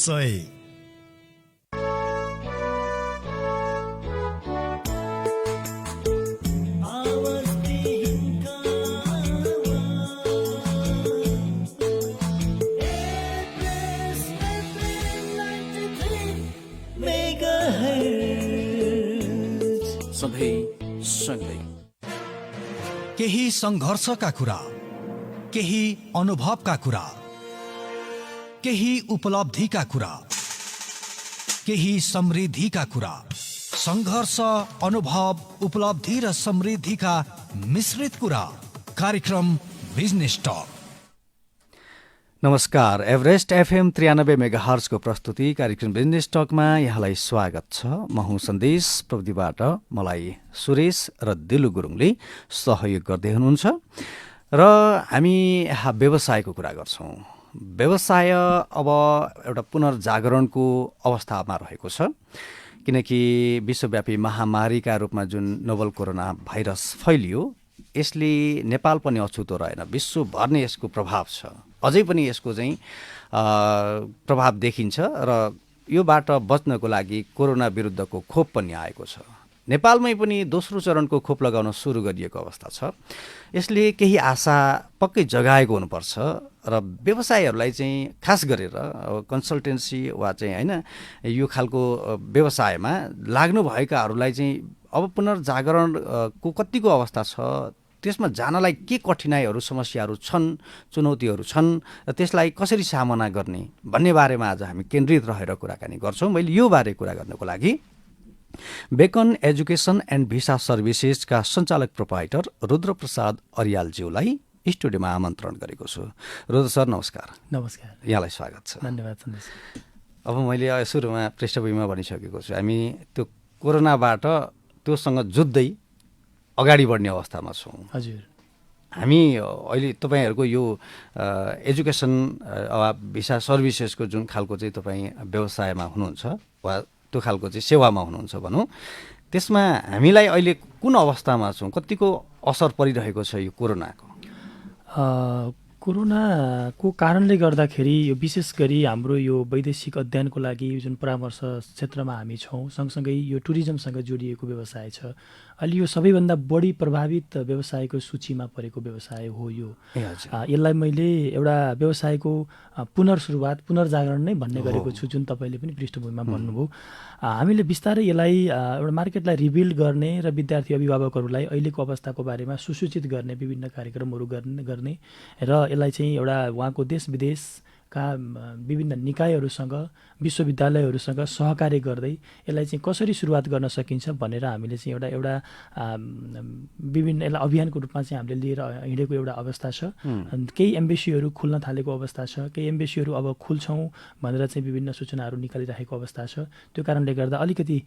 सही। केही संघर्षका कुरा, केही अनुभवका कुरा, केही उपलब्धिका कुरा, केही समृद्धिका कुरा। संघर्ष, अनुभव, उपलब्धि र समृद्धिका मिश्रित कुरा। कार्यक्रम बिजनेस टक। नमस्कार, एभरेस्ट एफएम 93 मेगाहर्ज को प्रस्तुति कार्यक्रम बिजनेस टकमा यहाँलाई स्वागत छ। म हुँ सन्देश, प्रविधिबाट मलाई सुरेश र दिलु गुरुङले सहयोग गर्दै हुनुहुन्छ र हामी व्यवसायको कुरा गर्छौँ। व्यवसाय अब एउटा पुनर्जागरणको अवस्थामा रहेको छ, किनकि विश्वव्यापी महामारीका रूपमा जुन नोभल कोरोना भाइरस फैलियो, यसले नेपाल पनि अछुतो रहेन, विश्वभर नै यसको प्रभाव छ। अझै पनि यसको चाहिँ प्रभाव देखिन्छ र योबाट बच्नको लागि कोरोना विरुद्धको खोप पनि आएको छ। नेपालमै पनि दोस्रो चरणको खोप लगाउन सुरु गरिएको अवस्था छ। यसले केही आशा पक्कै जगाएको हुनुपर्छ र व्यवसायहरूलाई चाहिँ खास गरेर कन्सल्टेन्सी वा चाहिँ होइन यो खालको व्यवसायमा लाग्नुभएकाहरूलाई चाहिँ अब पुनर्जागरणको कतिको अवस्था छ, त्यसमा जानलाई के कठिनाइहरू, समस्याहरू छन्, चुनौतीहरू छन् र त्यसलाई कसरी सामना गर्ने भन्ने बारेमा आज हामी केन्द्रित रहेर कुराकानी गर्छौँ। मैले यो बारे कुरा गर्नको लागि बेकन एजुकेसन एन्ड भिसा सर्भिसेसका सञ्चालक प्रोपाइटर रुद्रप्रसाद अरियालज्यूलाई स्टुडियोमा आमन्त्रण गरेको छु। रुद्र सर नमस्कार। नमस्कार, यहाँलाई स्वागत छ। धन्यवाद सन्देश। अब मैले सुरुमा पृष्ठभूमिमा भनिसकेको छु, हामी त्यो कोरोनाबाट त्योसँग जुझ्दै अगाडि बढ्ने अवस्थामा छौँ। हजुर, हामी अहिले तपाईँहरूको यो एजुकेसन वा भिसा सर्भिसेसको जुन खालको चाहिँ तपाईँ व्यवसायमा हुनुहुन्छ वा त्यो खालको चाहिँ सेवामा हुनुहुन्छ भनौँ, त्यसमा हामीलाई अहिले कुन अवस्थामा छौँ, कतिको असर परिरहेको छ यो कोरोनाको? कोरोनाको कारणले गर्दाखेरि यो विशेष गरी हाम्रो यो वैदेशिक अध्ययनको लागि जुन परामर्श क्षेत्रमा हामी छौँ, सँगसँगै यो टुरिज्मसँग जोडिएको व्यवसाय छ। अहिले यो सबैभन्दा बढी प्रभावित व्यवसायको सूचीमा परेको व्यवसाय हो यो। यसलाई मैले एउटा व्यवसायको पुनर्सुरुवात, पुनर्जागरण नै भन्ने गरेको छु, जुन तपाईँले पनि पृष्ठभूमिमा भन्नुभयो। हामीले बिस्तारै यसलाई एउटा मार्केटलाई रिबिल्ड गर्ने र विद्यार्थी अभिभावकहरूलाई अहिलेको अवस्थाको बारेमा सुसूचित गर्ने विभिन्न कार्यक्रमहरू गर्ने र यसलाई चाहिँ एउटा उहाँको देश विदेशका विभिन्न निकायहरूसँग, विश्वविद्यालयहरूसँग सहकार्य गर्दै यसलाई चाहिँ कसरी सुरुवात गर्न सकिन्छ भनेर हामीले चाहिँ एउटा विभिन्न यसलाई अभियानको रूपमा चाहिँ हामीले लिएर हिँडेको एउटा अवस्था छ। केही एम्बेसीहरू खुल्न थालेको अवस्था छ, केही एम्बेसीहरू अब खुल्छौँ भनेर चाहिँ विभिन्न सूचनाहरू निकालिरहेको अवस्था छ। त्यो कारणले गर्दा अलिकति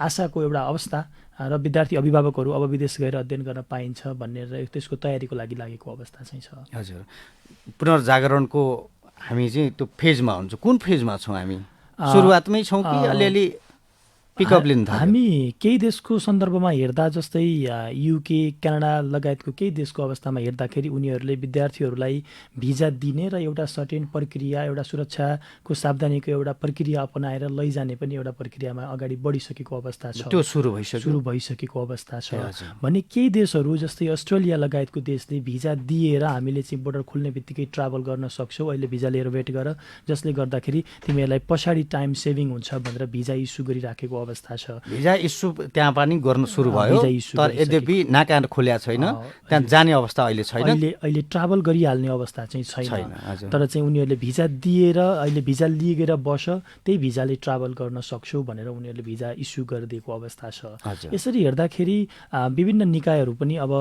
आशाको एउटा अवस्था र विद्यार्थी अभिभावकहरू अब विदेश गएर अध्ययन गर्न पाइन्छ भनेर त्यसको तयारीको लागि लागेको अवस्था चाहिँ छ। हजुर, पुनर्जागरणको हामी चाहिँ त्यो फेजमा हुन्छ, कुन फेजमा छौँ हामी? सुरुवातमै छौँ कि अलिअलि पिकअप लिन थाल्यो? हामी केही देशको सन्दर्भमा हेर्दा, जस्तै युके, क्यानाडा लगायतको केही देशको अवस्थामा हेर्दाखेरि उनीहरूले विद्यार्थीहरूलाई भिजा दिने र एउटा सर्टेन प्रक्रिया, एउटा सुरक्षाको सावधानीको एउटा प्रक्रिया अपनाएर लैजाने पनि एउटा प्रक्रियामा अगाडि बढिसकेको अवस्था छ। त्यो सुरु भइसकेको अवस्था छ भने केही देशहरू जस्तै अस्ट्रेलिया लगायतको देशले भिजा दिएर हामीले चाहिँ बोर्डर खुल्ने बित्तिकै ट्राभल गर्न सक्छौँ, अहिले भिजा लिएर वेट गर, जसले गर्दाखेरि तिमीहरूलाई पछाडि टाइम सेभिङ हुन्छ भनेर भिजा इस्यु गरिराखेको अवस्था छ। भिजा इस्यु त्यहाँ पनि गर्न सुरु भयो, तर यद्यपि नाका खोल्या छैन, त्यहाँ जाने अवस्था अहिले छैन। अहिले ट्राभल गरिहाल्ने अवस्था चाहिँ छैन, तर चाहिँ उनीहरूले भिजा दिएर अहिले भिजा लिएर बस, त्यही भिजाले ट्राभल गर्न सक्छौ भनेर उनीहरूले भिजा इस्यु गरिदिएको अवस्था छ। यसरी हेर्दाखेरि विभिन्न निकायहरू पनि अब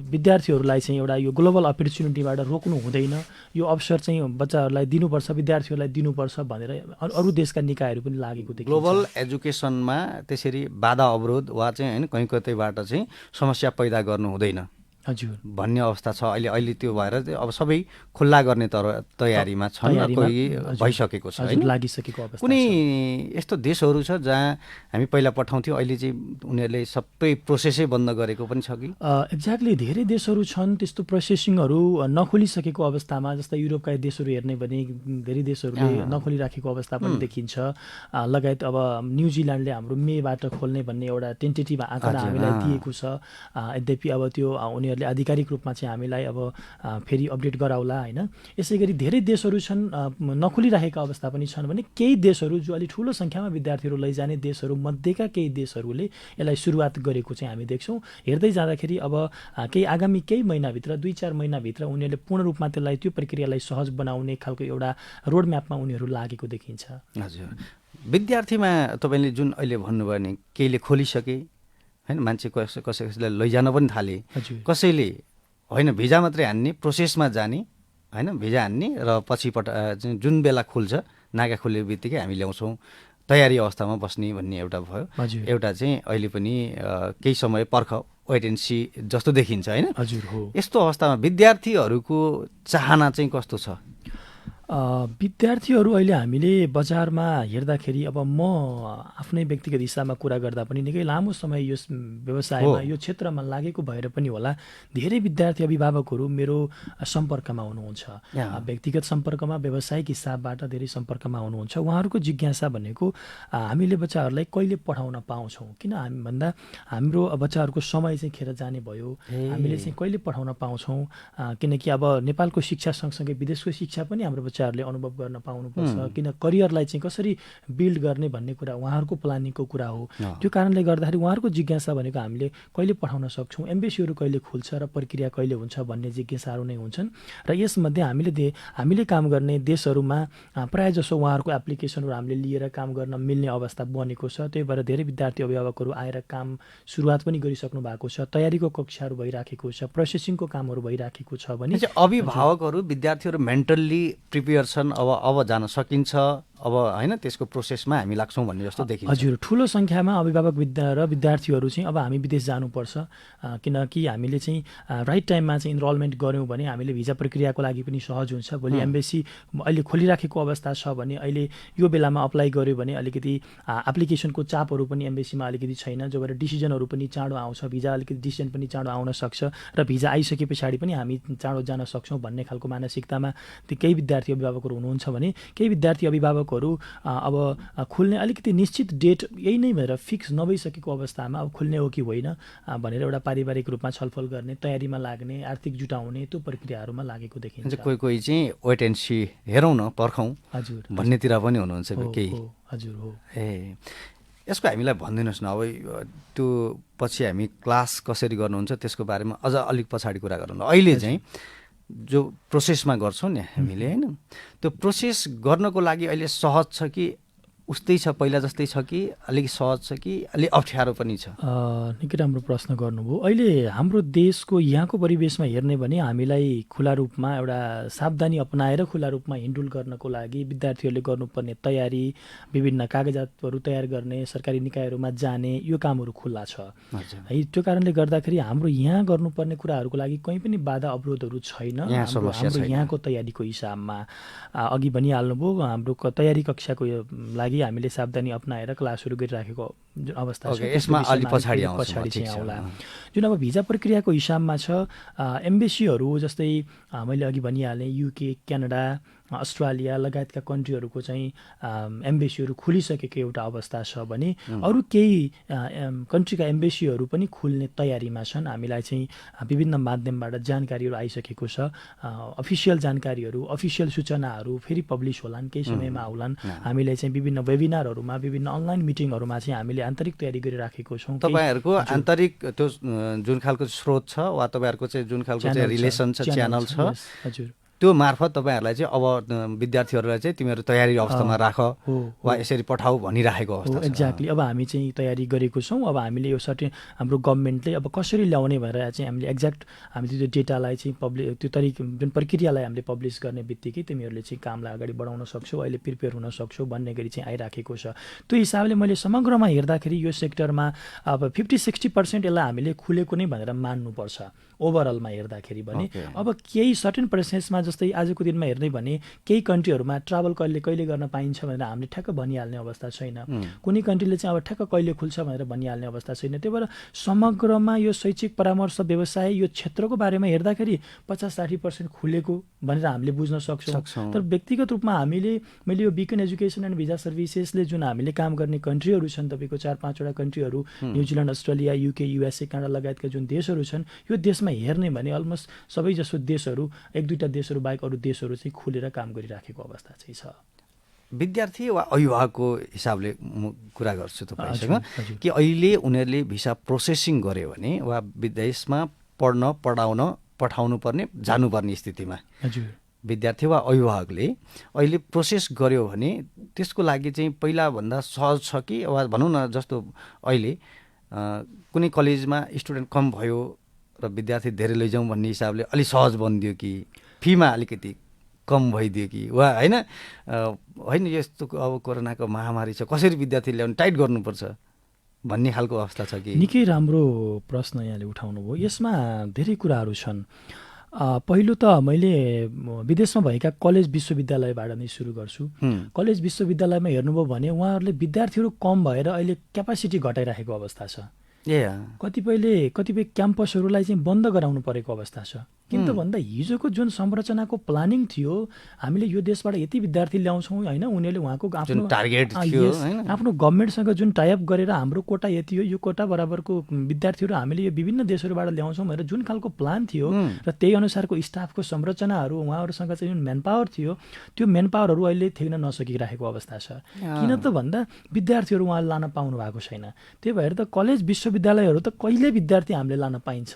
विद्यार्थीहरूलाई चाहिँ एउटा यो ग्लोबल अपर्च्युनिटीबाट रोक्नु हुँदैन, यो अवसर चाहिँ बच्चाहरूलाई दिनुपर्छ, विद्यार्थीहरूलाई दिनुपर्छ भनेर अरू देशका निकायहरू पनि लागेको देखिन्छ। ग्लोबल एजुकेसनमा त्यसरी बाधा अवरोध वा चाहिँ होइन कहीँ कतैबाट चाहिँ समस्या पैदा गर्नु हुँदैन। हजुर भन्ने अवस्था छ अहिले त्यो भएर चाहिँ अब सबै खुल्ला गर्ने तयारीमा छन्, कोही भइसकेको छ होइन, लागिसकेको अवस्था। कुनै यस्तो देशहरू छ जहाँ हामी पहिला पठाउँथ्यौँ, अहिले चाहिँ उनीहरूले सबै प्रोसेसै बन्द गरेको पनि छ कि? एक्ज्याक्टली, धेरै देशहरू छन् त्यस्तो प्रोसेसिङहरू नखोलिसकेको अवस्थामा। जस्तै युरोपका देशहरू हेर्ने भने धेरै देशहरूले नखोलिराखेको अवस्था पनि देखिन्छ। लगायत अब न्युजिल्यान्डले हाम्रो मेबाट खोल्ने भन्ने एउटा टेन्टेटिभ आँकडा हामीलाई दिएको छ। यद्यपि अब त्यो उनीहरूले आधिकारिक रूपमा चाहिँ हामीलाई अब फेरि अपडेट गराउला होइन। यसै गरी धेरै देशहरू छन् नखोलिरहेका अवस्था पनि छन् भने केही देशहरू जो अलिक ठुलो सङ्ख्यामा विद्यार्थीहरू लैजाने देशहरू मध्येका केही देशहरूले यसलाई सुरुवात गरेको चाहिँ हामी देख्छौँ। हेर्दै जाँदाखेरि अब आगामी केही महिनाभित्र 2-4 महिनाभित्र उनीहरूले पूर्ण रूपमा त्यसलाई त्यो प्रक्रियालाई सहज बनाउने खालको एउटा रोडम्यापमा उनीहरू लागेको देखिन्छ। हजुर, विद्यार्थीमा तपाईँले जुन अहिले भन्नुभयो नि, केहीले खोलिसके होइन, मान्छे कसैलाई लैजान पनि थाले, कसैले होइन भिजा मात्रै हान्ने, प्रोसेसमा जाने होइन, भिजा हान्ने र पछि जुन बेला खुल्छ नाका खोलेको बित्तिकै हामी ल्याउँछौँ, तयारी अवस्थामा बस्ने भन्ने एउटा भयो। एउटा चाहिँ अहिले पनि केही समय पर्ख वेट एन्ड सी जस्तो देखिन्छ होइन। हजुर हो। यस्तो अवस्थामा विद्यार्थीहरूको चाहना चाहिँ कस्तो छ? विद्यार्थीहरू अहिले हामीले बजारमा हेर्दाखेरि अब म आफ्नै व्यक्तिगत हिसाबमा कुरा गर्दा पनि निकै लामो समय यो व्यवसायमा यो क्षेत्रमा लागेको भएर पनि होला धेरै विद्यार्थी अभिभावकहरू मेरो सम्पर्कमा हुनुहुन्छ। व्यक्तिगत सम्पर्कमा, व्यावसायिक हिसाबबाट धेरै सम्पर्कमा हुनुहुन्छ। उहाँहरूको जिज्ञासा भनेको हामीले बच्चाहरूलाई कहिले पठाउन पाउँछौँ, किन हामी भन्दा हाम्रो बच्चाहरूको समय चाहिँ खेर जाने भयो, हामीले चाहिँ कहिले पठाउन पाउँछौँ, किनकि अब नेपालको शिक्षा सँगसँगै विदेशको शिक्षा पनि हाम्रो बच्चाहरूले अनुभव गर्न पाउनुपर्छ। किन करियरलाई चाहिँ कसरी बिल्ड गर्ने भन्ने कुरा उहाँहरूको प्लानिङको कुरा हो। त्यो कारणले गर्दाखेरि उहाँहरूको जिज्ञासा भनेको हामीले कहिले पठाउन सक्छौँ, एम्बेसीहरू कहिले खुल्छ र प्रक्रिया कहिले हुन्छ भन्ने जिज्ञासाहरू नै हुन्छन्। र यसमध्ये हामीले काम गर्ने देशहरूमा प्रायःजसो उहाँहरूको एप्लिकेसनहरू हामीले लिएर काम गर्न मिल्ने अवस्था बनेको छ। त्यही भएर धेरै विद्यार्थी अभिभावकहरू आएर काम सुरुवात पनि गरिसक्नु भएको छ, तयारीको कक्षाहरू भइराखेको छ, प्रोसेसिङको कामहरू भइराखेको छ भने अभिभावकहरू विद्यार्थीहरू मेन्टल्ली प्रिपेयर छन्, अब जान सकिन्छ, अब होइन त्यसको प्रोसेसमा हामी लाग्छौँ भन्ने जस्तो देखिन्छ। हजुर, ठुलो सङ्ख्यामा अभिभावक र विद्यार्थीहरू चाहिँ अब हामी विदेश जानुपर्छ, किनकि हामीले चाहिँ राइट टाइममा चाहिँ इनरोलमेन्ट गऱ्यौँ भने हामीले भिजा प्रक्रियाको लागि पनि सहज हुन्छ। भोलि एम्बेसी अहिले खोलिराखेको अवस्था छ भने अहिले यो बेलामा अप्लाई गऱ्यो भने अलिकति एप्लिकेसनको चापहरू पनि एम्बेसीमा अलिकति छैन, जो भएर डिसिजनहरू पनि चाँडो आउँछ, भिजा अलिकति डिसिजन पनि चाँडो आउन सक्छ र भिजा आइसके पछाडि पनि हामी चाँडो जान सक्छौँ भन्ने खालको मानसिकतामा केही विद्यार्थी अभिभावकहरू हुनुहुन्छ भने केही विद्यार्थी अभिभावकहरू अब खुल्ने अलिकति निश्चित डेट यही नै भएर फिक्स नभइसकेको अवस्थामा अब खुल्ने हो कि होइन भनेर एउटा पारिवारिक रूपमा छलफल गर्ने, तयारीमा लाग्ने, आर्थिक जुटाउने त्यो प्रक्रियाहरूमा लागेको देखिन्छ। कोही चाहिँ वेट एन्ड सी हेरौँ न, पर्खौँ हजुर भन्नेतिर पनि हुनुहुन्छ केही। हजुर हो। यसको हामीलाई भनिदिनुहोस् न, अब त्यो पछि हामी क्लास कसरी गर्नुहुन्छ त्यसको बारेमा अझ अलिक पछाडि कुरा गरौँ न। अहिले चाहिँ जो प्रोसेसमा गर्छौँ नि हामीले होइन, त्यो प्रोसेस गर्नको लागि अहिले सहज छ कि उस्तै छ, पहिला जस्तै छ कि अलिक सहज छ कि अलिक अप्ठ्यारो पनि छ? निकै राम्रो प्रश्न गर्नुभयो। अहिले हाम्रो देशको यहाँको परिवेशमा हेर्ने भने हामीलाई खुला रूपमा एउटा सावधानी अपनाएर खुला रूपमा हिन्डुल गर्नको लागि विद्यार्थीहरूले गर्नुपर्ने तयारी, विभिन्न कागजातहरू तयार गर्ने, सरकारी निकायहरूमा जाने यो कामहरू खुल्ला छ है। त्यो कारणले गर्दाखेरि हाम्रो यहाँ गर्नुपर्ने कुराहरूको लागि कहीँ पनि बाधा अवरोधहरू छैन। हाम्रो यहाँको तयारीको हिसाबमा अघि भनिहाल्नुभयो, हाम्रो तयारी कक्षाको लागि हामीले सावधानी अपनाएर क्लासहरू गरिराखेको अवस्था छ। यसमा अलि पछाडि चाहिँ आउला। जुन अब भिजा प्रक्रियाको हिसाबमा छ, एम्बेसीहरू जस्तै मैले अघि भनिहालेँ युके, क्यानाडा, अस्ट्रेलिया लगायतका कन्ट्रीहरूको चाहिँ एम्बेसीहरू खुलिसकेको एउटा अवस्था छ भने अरू केही कन्ट्रीका एम्बेसीहरू पनि खुल्ने तयारीमा छन्। हामीलाई चाहिँ विभिन्न माध्यमबाट जानकारीहरू आइसकेको छ। अफिसियल जानकारीहरू, अफिसियल सूचनाहरू फेरि पब्लिस होलान्, केही समयमा आउलान्। हामीले चाहिँ विभिन्न वेबिनारहरूमा, विभिन्न अनलाइन मिटिङहरूमा चाहिँ हामीले आन्तरिक तयारी गरिराखेको छौँ। तपाईँहरूको आन्तरिक त्यो जुन खालको स्रोत छ वा तपाईँहरूको चाहिँ जुन खालको चाहिँ रिलेसन छ, च्यानल छ, हजुर, त्यो मार्फत तपाईँहरूलाई चाहिँ अब विद्यार्थीहरूलाई चाहिँ तिमीहरू तयारी अवस्थामा राख वा यसरी पठाऊ भनिराखेको अवस्था छ। एक्ज्याक्टली। अब हामी चाहिँ तयारी गरेको छौँ। अब हामीले यो सर्टेन हाम्रो गभर्मेन्टले अब कसरी ल्याउने भनेर चाहिँ हामीले एक्ज्याक्ट हामीले त्यो डेटालाई चाहिँ त्यो जुन प्रक्रियालाई हामीले पब्लिस गर्ने बित्तिकै तिमीहरूले चाहिँ कामलाई अगाडि बढाउन सक्छौ, अहिले प्रिपेयर हुन सक्छौ भन्ने गरी चाहिँ आइराखेको छ। त्यो हिसाबले मैले समग्रमा हेर्दाखेरि यो सेक्टरमा अब 50-60% यसलाई हामीले खुलेको नै भनेर मान्नुपर्छ ओभरअलमा हेर्दाखेरि भने। अब केही सर्टेन प्रोसेसमा जस्तै आजको दिनमा हेर्ने भने केही कन्ट्रीहरूमा ट्राभल कहिले गर्न पाइन्छ भनेर हामीले ठ्याक्क भनिहाल्ने अवस्था छैन। कुनै कन्ट्रीले चाहिँ अब ठ्याक्क कहिले खुल्छ भनेर भनिहाल्ने अवस्था छैन। त्यही भएर समग्रमा यो शैक्षिक परामर्श व्यवसाय यो क्षेत्रको बारेमा हेर्दाखेरि 50-60% खुलेको भनेर हामीले बुझ्न सक्छौँ। तर व्यक्तिगत रूपमा मैले यो बिकन एजुकेसन एन्ड भिजा सर्भिसेसले जुन हामीले काम गर्ने कन्ट्रीहरू छन्, तपाईँको 4-5वटा कन्ट्रीहरू, New Zealand, Australia, UK, USA, Canada लगायतका जुन देशहरू छन्, यो देशमा हेर्ने भने अलमोस्ट सबैजसो देशहरू 1-2टा देशहरू बाहेक अरू देशहरू चाहिँ खुलेर काम गरिराखेको अवस्था चाहिँ छ। विद्यार्थी वा अभिभावकको हिसाबले म कुरा गर्छु तपाईँसँग कि अहिले उनीहरूले भिसा प्रोसेसिङ गर्यो भने वा विदेशमा पढाउनु पर्ने जानुपर्ने स्थितिमा विद्यार्थी वा अभिभावकले अहिले प्रोसेस गर्यो भने त्यसको लागि चाहिँ पहिलाभन्दा सहज छ कि वा भनौँ न जस्तो अहिले कुनै कलेजमा स्टुडेन्ट कम भयो र विद्यार्थी धेरै लैजाउँ भन्ने हिसाबले अलि सहज बनिदियो कि फीमा अलिकति कम भइदियो कि वा होइन यस्तो अब कोरोनाको महामारी छ कसरी विद्यार्थी ल्याउनु टाइट गर्नुपर्छ भन्ने खालको अवस्था छ कि? निकै राम्रो प्रश्न यहाँले उठाउनु भयो। यसमा धेरै कुराहरू छन्। पहिलो त मैले विदेशमा भएका कलेज विश्वविद्यालयबाट नै सुरु गर्छु। कलेज विश्वविद्यालयमा हेर्नुभयो भने उहाँहरूले विद्यार्थीहरू कम भएर अहिले क्यापासिटी घटाइराखेको अवस्था छ। कतिपय क्याम्पसहरूलाई चाहिँ बन्द गराउनु परेको अवस्था छ। किन त भन्दा हिजोको जुन संरचनाको प्लानिङ थियो, हामीले यो देशबाट यति विद्यार्थी ल्याउँछौँ होइन, उनीहरूले उहाँको आफ्नो टार्गेट थियो, आफ्नो गभर्मेन्टसँग जुन टाइअप गरेर हाम्रो कोटा यति हो, यो कोटा बराबरको विद्यार्थीहरू हामीले यो विभिन्न देशहरूबाट ल्याउँछौँ भनेर जुन खालको प्लान थियो र त्यही अनुसारको स्टाफको संरचनाहरू उहाँहरूसँग चाहिँ जुन म्यान पावर थियो, त्यो म्यान पावरहरू अहिले थिग्न नसकिरहेको अवस्था छ। किन त भन्दा विद्यार्थीहरू उहाँले लान पाउनु भएको छैन। त्यही भएर त कलेज विश्वविद्यालयहरू त कहिले विद्यार्थी हामीले लान पाइन्छ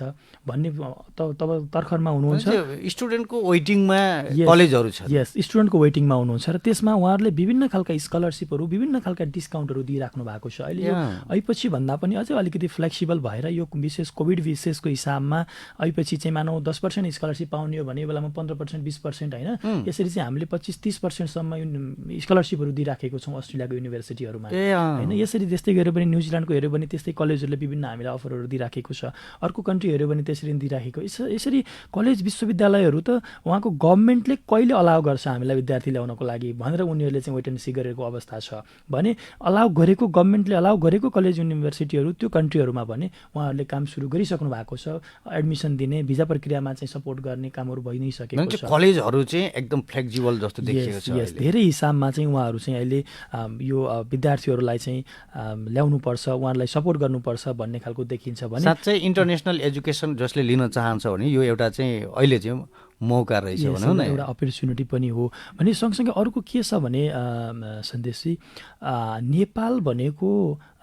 भन्ने तब तर्खरमा हुनुहुन्छ। स्टुडेन्टको वेटिङमा कलेजहरू छ। यस, स्टुडेन्टको वेटिङमा हुनुहुन्छ र त्यसमा उहाँहरूले विभिन्न खालका स्कलरसिपहरू, विभिन्न खालका डिस्काउन्टहरू दिइराख्नु भएको छ। अहिले यो ऐपछि भन्दा पनि अझै अलिकति फ्लेक्सिबल भएर यो विशेष कोभिड विशेषको हिसाबमा ऐपछि चाहिँ मानौ 10% स्कलरसिप पाउने हो भने यो बेलामा 15%, 20% होइन, यसरी चाहिँ हामीले 25-30% स्कलरसिपहरू दिइराखेको छौँ अस्ट्रेलियाको युनिभर्सिटीहरूमा होइन। यसरी त्यस्तै हेऱ्यो भने न्युजिल्यान्डको हेऱ्यो भने त्यस्तै कलेजहरूले विभिन्न हामीलाई अफरहरू दिइराखेको छ। अर्को कन्ट्री हेऱ्यो भने त्यसरी दिइराखेको। यसरी कलेज विश्वविद्यालयहरू त उहाँको गभर्मेन्टले कहिले अलाउ गर्छ हामीलाई विद्यार्थी ल्याउनको लागि भनेर उनीहरूले चाहिँ वेट एन्ड सी गरेको अवस्था छ भने गभर्मेन्टले अलाउ गरेको कलेज युनिभर्सिटीहरू त्यो कन्ट्रीहरूमा भने उहाँहरूले काम सुरु गरिसक्नु भएको छ। एडमिसन दिने, भिजा प्रक्रियामा चाहिँ सपोर्ट गर्ने कामहरू भइ नै सकेको छ। कलेजहरू चाहिँ एकदम फ्लेक्सिबल जस्तो देखिएको छ। यस, धेरै हिसाबमा चाहिँ उहाँहरू चाहिँ अहिले यो विद्यार्थीहरूलाई चाहिँ ल्याउनुपर्छ, उहाँहरूलाई सपोर्ट गर्नुपर्छ भन्ने खालको देखिन्छ भने साँच्चै इन्टरनेसनल एजुकेसन जसले लिन चाहन्छ भने यो एउटा चाहिँ अहिले चाहिँ मौका रहेछ भनौँ न, एउटा अपर्च्युनिटी पनि हो भने। सँगसँगै अर्को के छ भने सन्देशजी, नेपाल भनेको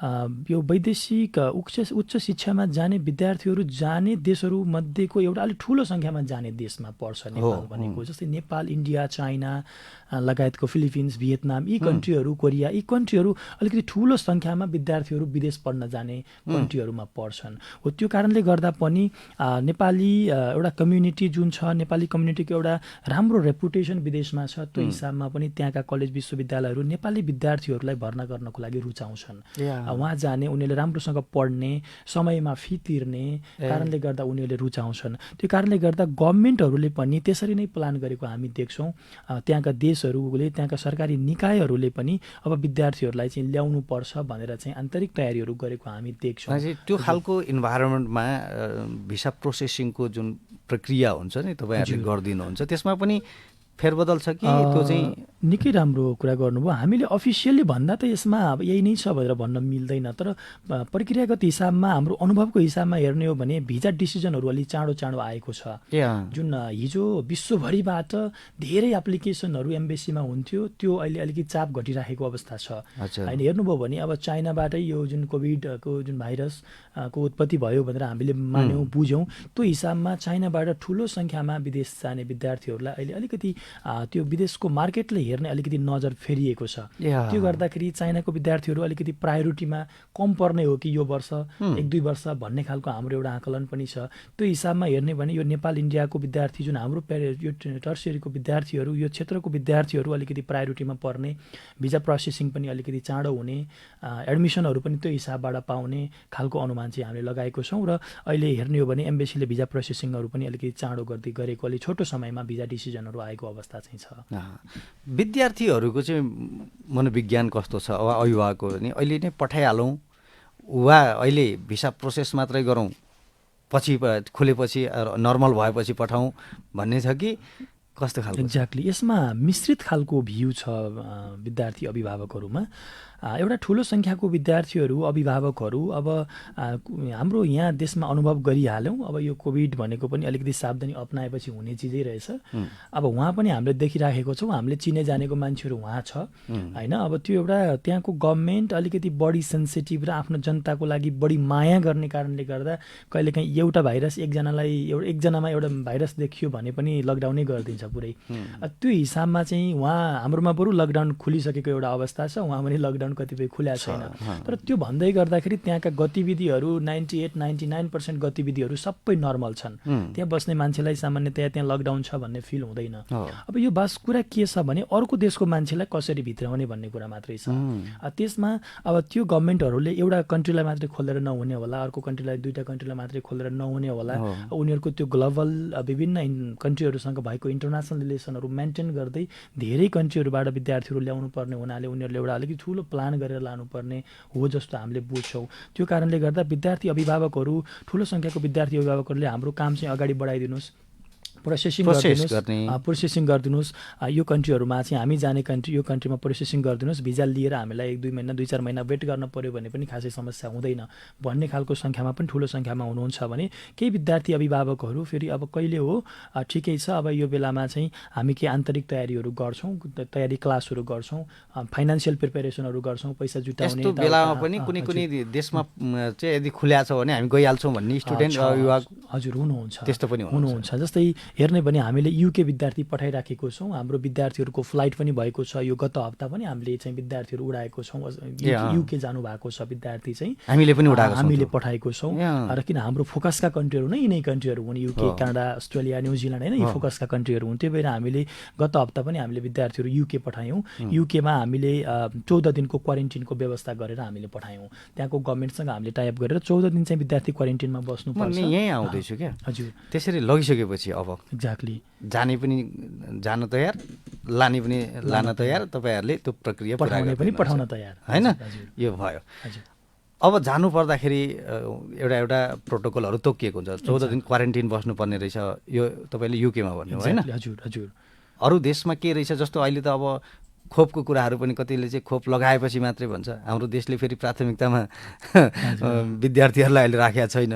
यो वैदेशिक उच्च शिक्षामा जाने विद्यार्थीहरू जाने देशहरू मध्येको एउटा अलिक ठुलो सङ्ख्यामा जाने देशमा पर्छ नेपाल भनेको। जस्तै नेपाल, इन्डिया, चाइना लगायतको फिलिपिन्स, भियतनाम, यी कन्ट्रीहरू, कोरिया, यी कन्ट्रीहरू अलिकति ठुलो सङ्ख्यामा विद्यार्थीहरू विदेश पढ्न जाने कन्ट्रीहरूमा पर्छन्। हो, त्यो कारणले गर्दा पनि नेपाली एउटा कम्युनिटी जुन छ, नेपाली कम्युनिटीको एउटा राम्रो रेपुटेसन विदेशमा छ। त्यो हिसाबमा पनि त्यहाँका कलेज विश्वविद्यालयहरू नेपाली विद्यार्थीहरूलाई भर्ना गर्नको लागि रुचाउँछन्। उहाँ जाने, उनीहरूले राम्रोसँग पढ्ने, समयमा फी तिर्ने कारणले गर्दा उनीहरूले रुचाउँछन्। त्यो कारणले गर्दा गभर्मेन्टहरूले पनि त्यसरी नै प्लान गरेको हामी देख्छौँ। त्यहाँका देशहरूले, त्यहाँका सरकारी निकायहरूले पनि अब विद्यार्थीहरूलाई चाहिँ ल्याउनु पर्छ भनेर चाहिँ आन्तरिक तयारीहरू गरेको हामी देख्छौँ। त्यो खालको इन्भाइरोमेन्टमा भिसा प्रोसेसिङको जुन प्रक्रिया हुन्छ नि तपाईँहरूले गरिदिनुहुन्छ, त्यसमा पनि फेरबदल छ कि त्यो चाहिँ निकै राम्रो कुरा गर्नुभयो। हामीले अफिसियल्ली भन्दा त यसमा अब यही नै छ भनेर भन्न मिल्दैन, तर प्रक्रियागत हिसाबमा हाम्रो अनुभवको हिसाबमा हेर्ने हो भने भिजा डिसिजनहरू अलि चाँडो चाँडो आएको छ। जुन हिजो विश्वभरिबाट धेरै एप्लिकेसनहरू एम्बेसीमा हुन्थ्यो त्यो अहिले अलिकति चाप घटिराखेको अवस्था छ। होइन, हेर्नुभयो भने अब चाइनाबाटै यो जुन कोभिडको जुन भाइरसको उत्पत्ति भयो भनेर हामीले मान्यौँ बुझ्यौँ, त्यो हिसाबमा चाइनाबाट ठुलो सङ्ख्यामा विदेश जाने विद्यार्थीहरूलाई अहिले अलिकति त्यो विदेशको मार्केटले हेर्ने अलिकति नजर फेरिएको छ। त्यो गर्दाखेरि चाइनाको विद्यार्थीहरू अलिकति प्रायोरिटीमा कम पर्ने हो कि यो वर्ष 1-2 वर्ष भन्ने खालको हाम्रो एउटा आकलन पनि छ। त्यो हिसाबमा हेर्ने भने यो नेपाल इन्डियाको विद्यार्थी जुन हाम्रो यो टर्सियरीको विद्यार्थीहरू, यो क्षेत्रको विद्यार्थीहरू अलिकति प्रायोरिटीमा पर्ने, भिजा प्रोसेसिङ पनि अलिकति चाँडो हुने, एडमिसनहरू पनि त्यो हिसाबबाट पाउने खालको अनुमान चाहिँ हामीले लगाएको छौँ। र अहिले हेर्ने हो भने एम्बेसीले भिजा प्रोसेसिङहरू पनि अलिकति चाँडो गर्दै गरेको, अलि छोटो समयमा भिजा डिसिजनहरू आएको अवस्था चाहिँ छ। विद्यार्थीहरूको चाहिँ मनोविज्ञान कस्तो छ? अब अभिभावकको नि अहिले नै पठाइहालौँ वा अहिले भिसा प्रोसेस मात्रै गरौँ, पछि खुलेपछि नर्मल भएपछि पठाउँ भन्ने छ कि कस्तो खालको? एक्ज्याक्टली, यसमा मिश्रित खालको भ्यू छ विद्यार्थी अभिभावकहरूमा। एउटा ठुलो सङ्ख्याको विद्यार्थीहरू अभिभावकहरू अब हाम्रो यहाँ देशमा अनुभव गरिहाल्यौँ, अब यो कोभिड भनेको पनि अलिकति सावधानी अप्नाएपछि हुने चिजै रहेछ। अब उहाँ पनि हामीले देखिराखेको छौँ, हामीले चिने जानेको मान्छेहरू उहाँ छ होइन। अब त्यो एउटा त्यहाँको गभर्मेन्ट अलिकति बढी सेन्सिटिभ र आफ्नो जनताको लागि बढी माया गर्ने कारणले गर्दा कहिलेकाहीँ एउटा भाइरस एकजनामा एउटा भाइरस देखियो भने पनि लकडाउनै गरिदिन्छ पुरै। त्यो हिसाबमा चाहिँ उहाँ हाम्रोमा बरु लकडाउन खुलिसकेको एउटा अवस्था छ, उहाँ पनि लकडाउन कतिपय खुल्या छैन। तर त्यो भन्दै गर्दाखेरि त्यहाँका गतिविधिहरू 98-99% गतिविधिहरू सबै नर्मल छन्। त्यहाँ बस्ने मान्छेलाई सामान्यतया त्यहाँ लकडाउन छ भन्ने फिल हुँदैन। अब यो बस कुरा के छ भने अर्को देशको मान्छेलाई कसरी भित्राउने भन्ने कुरा मात्रै छ। त्यसमा अब त्यो गभर्मेन्टहरूले एउटा कन्ट्रीलाई मात्रै खोलेर नहुने होला, अर्को कन्ट्रीलाई 2टा कन्ट्रीलाई मात्रै खोलेर नहुने होला। उनीहरूको त्यो ग्लोबल विभिन्न कन्ट्रीहरूसँग भएको इन्टरनेसनल रिलेसनहरू मेन्टेन गर्दै धेरै कन्ट्रीहरूबाट विद्यार्थीहरू ल्याउनु पर्ने हुनाले उनीहरूले एउटा अलिकति ठुलो प्लान गरेर लानुपर्ने हो जस्तो हामीले बुझ्छौँ। त्यो कारणले गर्दा विद्यार्थी अभिभावकहरू, ठुलो सङ्ख्याको विद्यार्थी अभिभावकहरूले हाम्रो काम चाहिँ अगाडि बढाइदिनुहोस्, प्रोसेसिङ गरिदिनुहोस्, यो कन्ट्रीहरूमा चाहिँ हामी जाने कन्ट्री यो कन्ट्रीमा प्रोसेसिङ गरिदिनुहोस्, भिजा लिएर हामीलाई 1-2 महिना 2-4 महिना वेट गर्न पर्यो भने पनि खासै समस्या हुँदैन भन्ने खालको सङ्ख्यामा पनि ठुलो सङ्ख्यामा हुनुहुन्छ भने केही विद्यार्थी अभिभावकहरू फेरि अब कहिले हो ठिकै छ, अब यो बेलामा चाहिँ हामी के आन्तरिक तयारीहरू गर्छौँ, तयारी क्लासहरू गर्छौँ, फाइनेन्सियल प्रिपेरेसनहरू गर्छौँ, पैसा जुटाउने। यस्तो बेलामा पनि कुनै कुनै देशमा चाहिँ यदि खुल्या छ भने हामी गइहाल्छौँ भन्ने स्टुडेन्ट अभिभावक हजुर हुनुहुन्छ, त्यस्तो पनि हुनुहुन्छ। जस्तै हेर्ने भने हामीले युके विद्यार्थी पठाइराखेको छौँ, हाम्रो विद्यार्थीहरूको फ्लाइट पनि भएको छ। यो गत हप्ता पनि हामीले चाहिँ विद्यार्थीहरू उडाएको छौँ, युके जानुभएको छ विद्यार्थी चाहिँ हामीले पठाएको छौँ। र किन हाम्रो फोकसका कन्ट्रीहरू नै यिनै कन्ट्रीहरू हुन्, युके, कनाडा, अस्ट्रेलिया, न्युजिल्यान्ड होइन, यी फोकसका कन्ट्रीहरू हुन्। त्यो भएर हामीले गत हप्ता पनि हामीले विद्यार्थीहरू युके पठायौँ। युकेमा हामीले 14 दिनको क्वारेन्टिनको व्यवस्था गरेर हामीले पठायौँ। त्यहाँको गभर्मेन्टसँग हामीले टाइप गरेर 14 दिन चाहिँ विद्यार्थी क्वारेन्टिनमा बस्नुपर्छ। यहीँ आउँदैछु क्या हजुर। त्यसरी लगिसकेपछि अब एक्ज्याक्टली जाने पनि जान तयार, लाने पनि लान तयार, तपाईँहरूले त्यो प्रक्रिया पठाउन तयार होइन। यो भयो। अब जानु पर्दाखेरि एउटा प्रोटोकलहरू तोकिएको हुन्छ, 14 दिन क्वारेन्टिन बस्नुपर्ने रहेछ। यो तपाईँले युकेमा भन्नु होइन? हजुर हजुर। अरू देशमा के रहेछ? जस्तो अहिले त अब खोपको कुराहरू पनि कतिले चाहिँ खोप लगाएपछि मात्रै भन्छ। हाम्रो देशले फेरि प्राथमिकतामा विद्यार्थीहरूलाई अहिले राखेको छैन।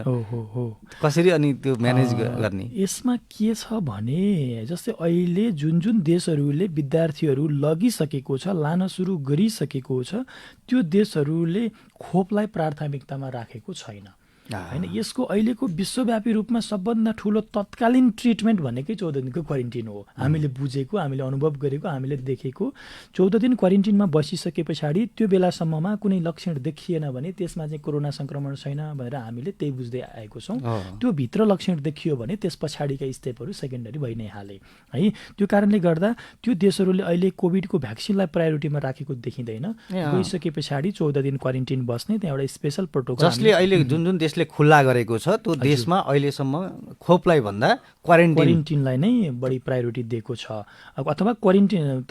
कसरी अनि त्यो म्यानेज गर्ने? यसमा के छ भने जस्तै अहिले जुन देशहरूले विद्यार्थीहरू लगिसकेको छ, लान सुरु गरिसकेको छ, त्यो देशहरूले खोपलाई प्राथमिकतामा राखेको छैन होइन। यसको अहिलेको विश्वव्यापी रूपमा सबभन्दा ठुलो तत्कालीन ट्रिटमेन्ट भनेकै 14 दिनको क्वारेन्टिन हो। हामीले बुझेको, हामीले अनुभव गरेको, हामीले देखेको 14 दिन क्वारेन्टिनमा बसिसके पछाडि त्यो बेलासम्ममा कुनै लक्षण देखिएन भने त्यसमा चाहिँ कोरोना सङ्क्रमण छैन भनेर हामीले त्यही बुझ्दै आएको छौँ। त्यो भित्र लक्षण देखियो भने त्यस पछाडिका स्टेपहरू सेकेन्डरी भइ नै हाले है। त्यो कारणले गर्दा त्यो देशहरूले अहिले कोभिडको भ्याक्सिनलाई प्रायोरिटीमा राखेको देखिँदैन। गइसके पछाडि 14 दिन क्वारेन्टिन बस्ने त्यहाँ एउटा स्पेसल प्रोटोकल, जसले अहिले जुन देशले देशले खुल्ला गरेको छ त्यो देशमा अहिलेसम्म खोपलाई भन्दा क्वारेन्टिनलाई नै बढी प्रायोरिटी दिएको छ। अथवा क्वारेन्टिन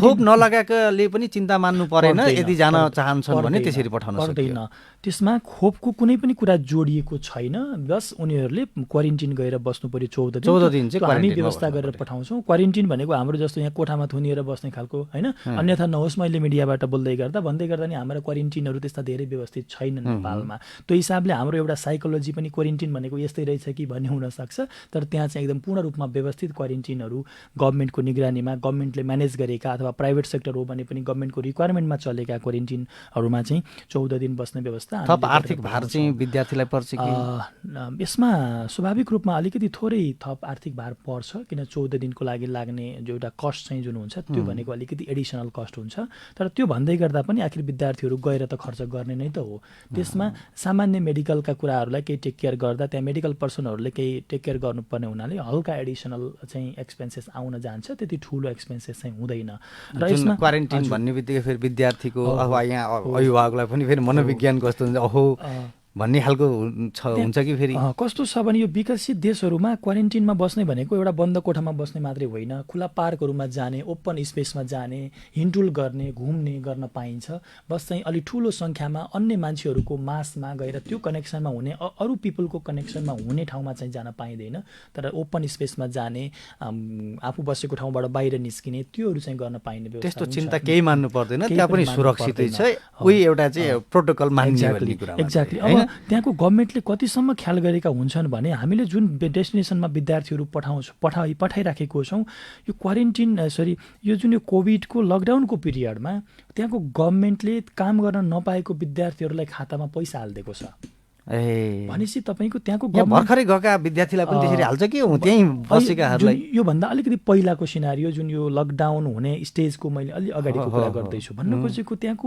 खोप नलगाएकाले पनि चिन्ता मान्नु परेन, यदि जान चाहन्छन् भने त्यसरी पठाउन पर्दैन। त्यसमा खोपको कुनै पनि कुरा जोडिएको छैन, बस उनीहरूले क्वारेन्टिन गएर बस्नु पर्यो 14 दिन चाहिँ हामी व्यवस्था गरेर पठाउँछौँ। क्वारेन्टिन भनेको हाम्रो जस्तो यहाँ कोठामा थुनिएर बस्ने खालको होइन, अन्यथा नहोस्। मैले मिडियाबाट भन्दै गर्दा नि हाम्रो क्वारेन्टिनहरू त्यस्ता धेरै व्यवस्थित छैन नेपालमा। त्यो हिसाबले हाम्रो एउटा साइकोलोजी पनि क्वारेन्टिन भनेको यस्तै रहेछ कि भन्ने हुनसक्छ, तर त्यहाँ चाहिँ एकदम पूर्ण रूपमा व्यवस्थित क्वारेन्टिनहरू गभर्मेन्टको निगरानीमा, गभर्मेन्टले म्यानेज गरेका अथवा प्राइभेट सेक्टर हो भने पनि गभर्मेन्टको रिक्वायरमेन्टमा चलेका क्वारेन्टिनहरूमा चाहिँ 14 दिन बस्ने व्यवस्था। थप आर्थिक भार चाहिँ विद्यार्थीलाई पर्छ कि? यसमा स्वाभाविक रूपमा अलिकति थोरै थप आर्थिक भार पर्छ, किन 14 दिनको लागि लाग्ने जो एउटा कस्ट चाहिँ जुन हुन्छ त्यो भनेको अलिकति एडिसनल कस्ट हुन्छ। तर त्यो भन्दै गर्दा पनि आखिर विद्यार्थीहरू गएर त खर्च गर्ने नै त हो। त्यसमा सामान्य मेडिकलका कुराहरूलाई केही टेक केयर गर्दा त्यहाँ मेडिकल पर्सनहरूले केही टेक केयर गर्नुपर्ने हुनाले हल्का एडिसनल चाहिँ एक्सपेन्सेस आउन जान्छ, त्यति ठुलो एक्सपेन्सेस चाहिँ हुँदैन। र यसमा क्वारेन्टिन भन्ने बित्तिकै फेरि विद्यार्थीको अथवा यहाँ अभिभावकलाई पनि फेरि मनोविज्ञान कस्तो हुन्छ ओहो भन्ने खालको हुन्छ कि फेरि कस्तो छ भने यो विकसित देशहरूमा क्वारेन्टिनमा बस्ने भनेको एउटा बन्द कोठामा बस्ने मात्रै होइन, खुला पार्कहरूमा जाने, ओपन स्पेसमा जाने, हिँडडुल गर्ने, घुम्ने गर्न पाइन्छ। बस चाहिँ अलि ठुलो सङ्ख्यामा अन्य मान्छेहरूको मासमा गएर त्यो कनेक्सनमा हुने, अरू पिपलको कनेक्सनमा हुने ठाउँमा चाहिँ जान पाइँदैन। तर ओपन स्पेसमा जाने, आफू बसेको ठाउँबाट बाहिर निस्किने, त्योहरू चाहिँ गर्न पाइने व्यवस्था। त्यस्तो चिन्ता केही मान्नु पर्दैन, त्यहाँ पनि सुरक्षितै छ, कोही एउटा चाहिँ प्रोटोकल मान्ने भन्ने कुरा। एक्ज्याक्टली। अब त्यहाँको गभर्मेन्टले कतिसम्म ख्याल गरेका हुन्छन् भने हामीले जुन डेस्टिनेसनमा विद्यार्थीहरू पठाइराखेको छौँ, यो यो जुन यो कोभिडको लकडाउनको पिरियडमा त्यहाँको गभर्मेन्टले काम गर्न नपाएको विद्यार्थीहरूलाई खातामा पैसा हालिदिएको छ। भनेपछि तपाईँको त्यहाँको भर्खरै गएका विद्यार्थीलाई पनि त्यसरी हाल्छ कि त्यहीँ बसेकाहरूलाई? योभन्दा अलिकति पहिलाको सिनारियो जुन यो लकडाउन हुने स्टेजको मैले अलि अगाडिको कुरा गर्दैछु। भन्नु खोजेको त्यहाँको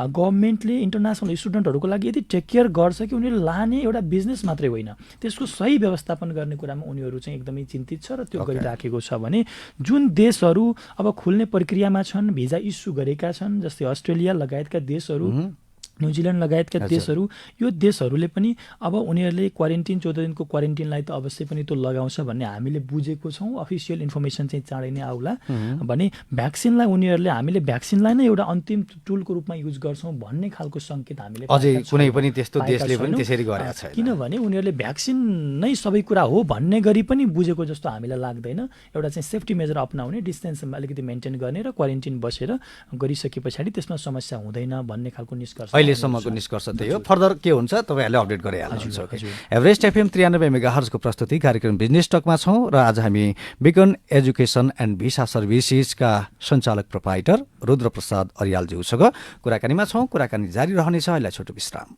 गभर्मेन्टले इन्टरनेसनल स्टुडेन्टहरूको लागि यदि टेक केयर गर्छ कि उनीहरूले लाने एउटा बिजनेस मात्रै होइन, त्यसको सही व्यवस्थापन गर्ने कुरामा उनीहरू चाहिँ एकदमै चिन्तित छ र त्यो गरिराखेको छ। भने जुन देशहरू अब खुल्ने प्रक्रियामा छन्, भिजा इस्यु गरेका छन्, जस्तै अस्ट्रेलिया लगायतका देशहरू, न्युजिल्यान्ड लगायतका देशहरू, यो देशहरूले पनि अब उनीहरूले क्वारेन्टिन 14 दिनको क्वारेन्टिनलाई त अवश्य पनि त्यो लगाउँछ भन्ने हामीले बुझेको छौँ। अफिसियल इन्फर्मेसन चाहिँ चाँडै नै आउला। भने भ्याक्सिनलाई उनीहरूले हामीले भ्याक्सिनलाई नै एउटा अन्तिम टुलको रूपमा युज गर्छौँ भन्ने खालको सङ्केत हामीले अझै कुनै पनि त्यस्तो देशले पनि त्यसरी गरेको छैन। किनभने उनीहरूले भ्याक्सिन नै सबै कुरा हो भन्ने गरी पनि बुझेको जस्तो हामीलाई लाग्दैन। एउटा चाहिँ सेफ्टी मेजर अपनाउने, डिस्टेन्स अलिकति मेन्टेन गर्ने र क्वारेन्टिन बसेर गरिसके पछाडि त्यसमा समस्या हुँदैन भन्ने खालको निष्कर्ष अहिलेसम्मको निष्कर्ष त्यही हो। फर्दर के हुन्छ तपाईँहरूले अपडेट गरिहाल्नुहुन्छ। एभरेस्ट FM 93 मेगाहर्जको प्रस्तुति कार्यक्रम बिजनेस टकमा छौँ र आज हामी बिकन एजुकेसन एन्ड भिसा सर्भिसेसका सञ्चालक प्रोप्राइटर रुद्रप्रसाद अर्यालज्यूसँग कुराकानीमा छौँ। कुराकानी जारी रहनेछ, अहिले छोटो विश्राम।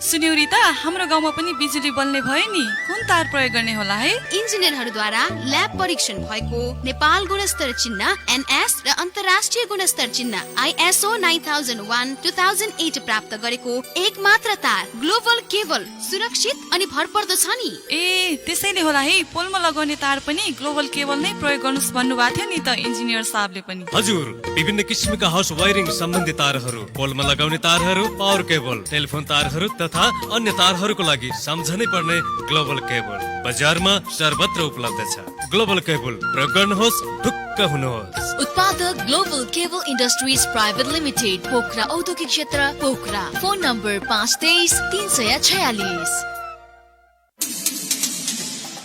सुन्यौ रिता, हाम्रो गाउँमा पनि बिजुली बल्ने भयो नि, कुन तार प्रयोग गर्ने होला है? इन्जिनियरहरूद्वारा ल्याब परीक्षण भएको, नेपाल गुणस्तर चिन्ह NS र अन्तर्राष्ट्रिय गुणस्तर चिन्ह ISO 9001-2008 प्राप्त गरेको एक मात्र तार ग्लोबल केबल सुरक्षित अनि भरपर्दो छ नि। ए त्यसैले होला है पोलमा लगाउने तार पनि ग्लोबल केबल नै प्रयोग गर्नुस् भन्नुभएको थियो नि त इन्जिनियर साहबले पनि। हजुर, विभिन्न किसिमका हाउस वायरिङ सम्बन्धी तारहरू, पोलमा लगाउने तारहरू, पावर केबल, टेलिफोन तारहरू तथा अन्य तारहरूको लागि सम्झनै पर्ने ग्लोबल केबल बजारमा सर्वत्र उपलब्ध छ। ग्लोबल केबल प्रयोग गर्नुहोस्, ढुक्क हुनुहोस्। उत्पादक global cable industries private limited, Pokhara औद्योगिक क्षेत्र, पोखरा। Phone number 523-346।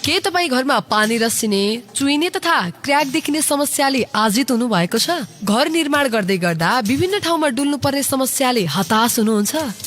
के तपाईँ घरमा पानी रसिने, चुइने तथा क्र्याक देखिने समस्याले आजित हुनु भएको छ? घर निर्माण गर्दै गर्दा विभिन्न ठाउँमा डुल्नु पर्ने समस्याले हताश हुनुहुन्छ?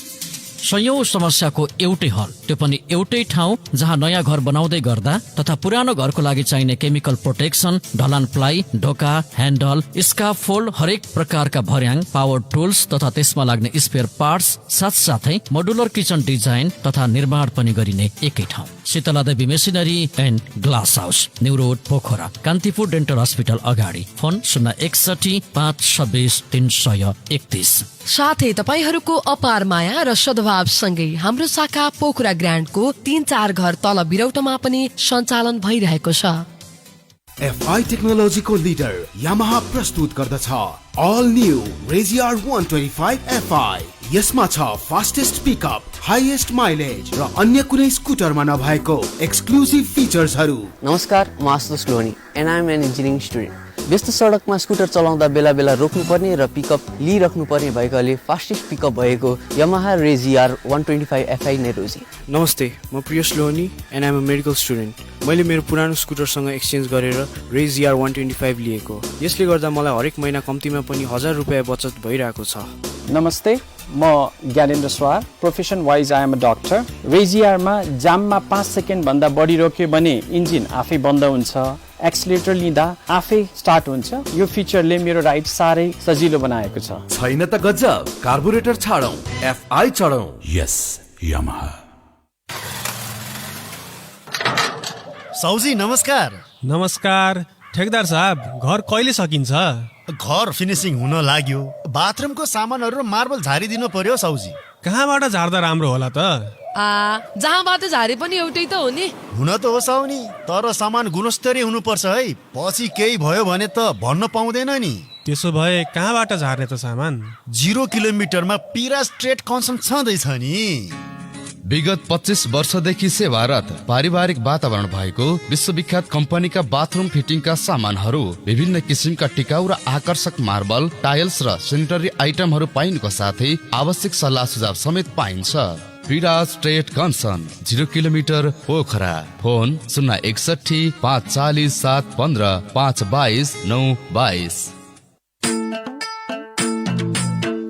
सयौं समस्याको एउटै हल, त्यो पनि एउटै ठाउँ जहाँ नयाँ घर बनाउँदै गर्दा तथा पुरानो घरको लागि चाहिने केमिकल प्रोटेक्सन, ढलान प्लाई, ढोका, ह्यान्डल, स्काफोल्ड, हरेक प्रकारका भर्याङ, पावर टुल्स तथा त्यसमा लाग्ने स्पेयर पार्ट्स, साथसाथै मोडुलर किचन डिजाइन तथा निर्माण पनि गरिने एकै ठाउँ। Shitala Devi machinery and glass house, new road, Pokhara, Kantipur dental hospital अगाडि। फोन 061-526-331। साथै तपाईहरूको अपार माया र सद्भाव सँगै हाम्रो शाखा पोखरा ग्रान्डको 3-4 घर तल बिरौटमा पनि सञ्चालन भइरहेको छ। FI टेक्नोलोजीको लिडर यामाहा प्रस्तुत गर्दछ अल न्यू रेजिआर 125 FI यसमा छ फास्टेस्ट पिकअप, हाईएस्ट माइलेज र अन्य कुनै स्कुटरमा नभएको एक्सक्लुसिभ फिचर्सहरू। नमस्कार, म Ashutosh Lohani and I am an engineering student. व्यस्त सडकमा स्कुटर चलाउँदा बेला बेला रोक्नुपर्ने र पिकअप लिइराख्नुपर्ने भएकाले फास्टेस्ट पिकअप भएको यामाहा रेजिआर 125 FI नै रोजेँ। नमस्ते, म Priyas Lohani and I am a medical student. मैले मेरो पुरानो स्कुटरसँग एक्सचेन्ज गरेर रेजिआर 125 लिएको। यसले गर्दा मलाई हरेक महिना कम्तीमा पनि 1000 रुपियाँ बचत भइरहेको छ। नमस्ते, म Gyanendra Swar, profession wise I am a doctor. रेजिआरमा जाममा 5 सेकेन्ड भन्दा बढी रोक्यो भने इन्जिन आफै बन्द हुन्छ, एक्सिलेटर लिँदा आफै स्टार्ट हुन्छ। यो फिचरले मेरो राइड साह्रै सजिलो बनाएको छ। छैन त गजब, कार्बुरेटर छाडौं, FI चढौं। यस यामाहा। साउजी नमस्कार। नमस्कार। ठेकदार साहब, घर कहिले सकिन्छ? घर फिनिसिङ हुन लाग्यो, बाथरुमको सामानहरू र मार्बल झारिदिनु पर्यो साउजी। कहाँबाट झार्दा राम्रो होला त? जहाँबाट झारे पनि एउटै त हो नि। हुन त हो साउनी, तर सामान गुणस्तरीय हुनुपर्छ है। पछि केही भयो भने त भन्न पाउँदैन नि। त्यसो भए कहाँबाट झार्ने त सामान? 0 किलोमिटरमा पिरा स्ट्रेट कन्सन छँदैछ नि। विगत 25 वर्षदेखि सेवारत पारिवारिक वातावरण भएको विश्वविख्यात कम्पनीका बाथरुम फिटिङका सामानहरू, विभिन्न किसिमका टिकाउ र आकर्षक मार्बल, टाइल्स र सेनिटरी आइटमहरू पाइनुको साथै आवश्यक सल्लाह सुझाव समेत पाइन्छ। पिरा स्ट्रेट कन्सन, 0 किलोमिटर, पोखरा। फोन 061 540 715 522 922।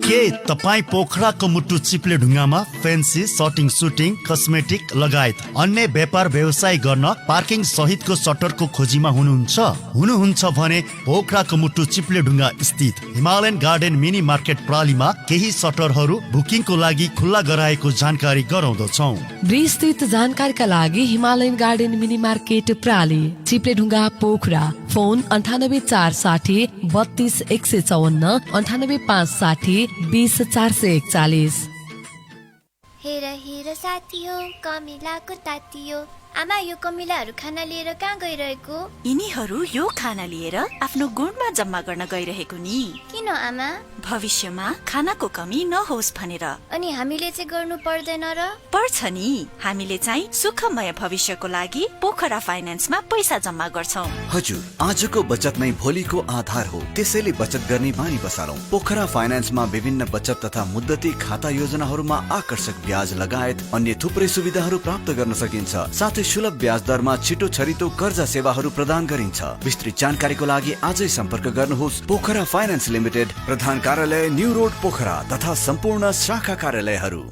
के तपाईँ पोखराको मुटु चिप्ले ढुङ्गामा फेन्सी, सटिङ, सुटिङ, कस्मेटिक लगायत अन्य व्यापार व्यवसाय गर्न पार्किङ सहितको सटरको खोजीमा हुनुहुन्छ भने पोखराको मुटु चिप्ले ढुङ्गा स्थित हिमालयन गार्डन मिनी मार्केट प्रालीमा केही सटरहरू बुकिङको लागि खुल्ला गराएको जानकारी गराउँदछौँ। विस्तृत जानकारीका लागि हिमालयन गार्डन मिनी मार्केट प्राली, चिप्ले ढुङ्गा, पोखरा। फोन 98 460 32 154, 98 560 20 441। हेर हेर साथी हो, कमिलाको ताती हो। आमा, यो कमिलाहरू खाना लिएर कहाँ गइरहेको? यिनीहरू यो खाना लिएर आफ्नो गुणमा जम्मा गर्न गइरहेको नि। किन आमा? भविष्यमा खानाको कमी नहोस् भनेर। अनि हामीले चाहिँ गर्नु पर्दैन र? पर्छ नि। हामीले चाहिँ सुखमय भविष्यको लागि पोखरा फाइनान्समा पैसा जम्मा गर्छौं। हजुर, आजको बचत नै भोलिको आधार हो, त्यसैले बचत गर्ने बानी बसालौं। पोखरा फाइनान्समा विभिन्न बचत तथा मुद्दती खाता योजनाहरूमा आकर्षक ब्याज लगायत अन्य थुप्रै सुविधाहरू प्राप्त गर्न सकिन्छ। साथै सुलभ ब्याज दरमा छिटो छरितो कर्जा सेवाहरू प्रदान गरिन्छ। विस्तृत जानकारीको लागि आजै सम्पर्क गर्नुहोस् पोखरा फाइनान्स लिमिटेड, प्रधान कार्यालय न्यू रोड पोखरा तथा सम्पूर्ण शाखा कार्यालयहरू।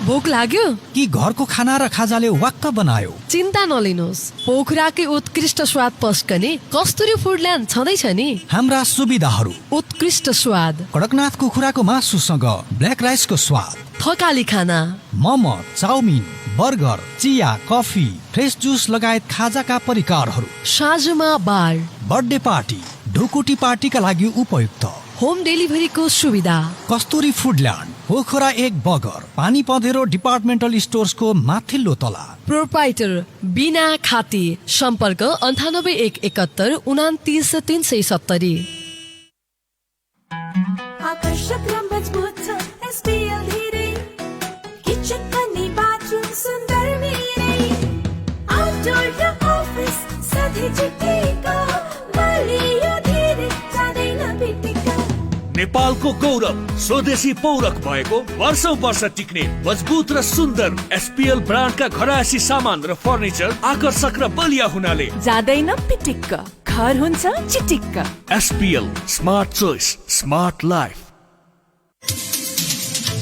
भोक लाग्यो कि घरको खाना र खाजाले वाक्क बनायो? चिन्ता नलिनुहोस्, पोखराकै उत्कृष्ट स्वाद पस्कने कस्तुरी फुडल्यान्ड छँदैछ नि। हाम्रा सुविधाहरू: उत्कृष्ट स्वाद, कडकनाथ कुखुराको मासुसँग ब्ल्याक राइसको स्वाद, थकाली खाना, मोमो, चाउमिन, बर्गर, चिया, कफी, फ्रेस जुस लगायत खाजाका परिकारहरू। साँझमा बार, बर्थडे पार्टी, ढुकुटी पार्टीका लागि उपयुक्त, होम डेलिभरीको सुविधा। कस्तुरी फुडल्यान्ड, पोखरा 1 बगर, पानी पँधेरो डिपार्टमेन्टल स्टोर्सको माथिल्लो तला। प्रोप्राइटर बिना खाती। सम्पर्क 98 171 29 370। आकर्षक र मजबुत छ एसपीएल धेरै, किचन अनि बाथरुम सुन्दर मेरै, आउटडोर र अफिस सधैँ चिटिक्क, बलियो धेरै जाँदैन बिटिक्क। नेपालको गौरव, स्वदेशी पौरख भएको वर्षौं वर्ष टिक्ने मजबुत र सुन्दर एसपीएल ब्रान्डका घरायसी सामान र फर्निचर आकर्षक र बलिया हुनाले जाँदैन पिटिक्क, घर हुन्छ चिटिक्क। SPL, smart choice, smart life.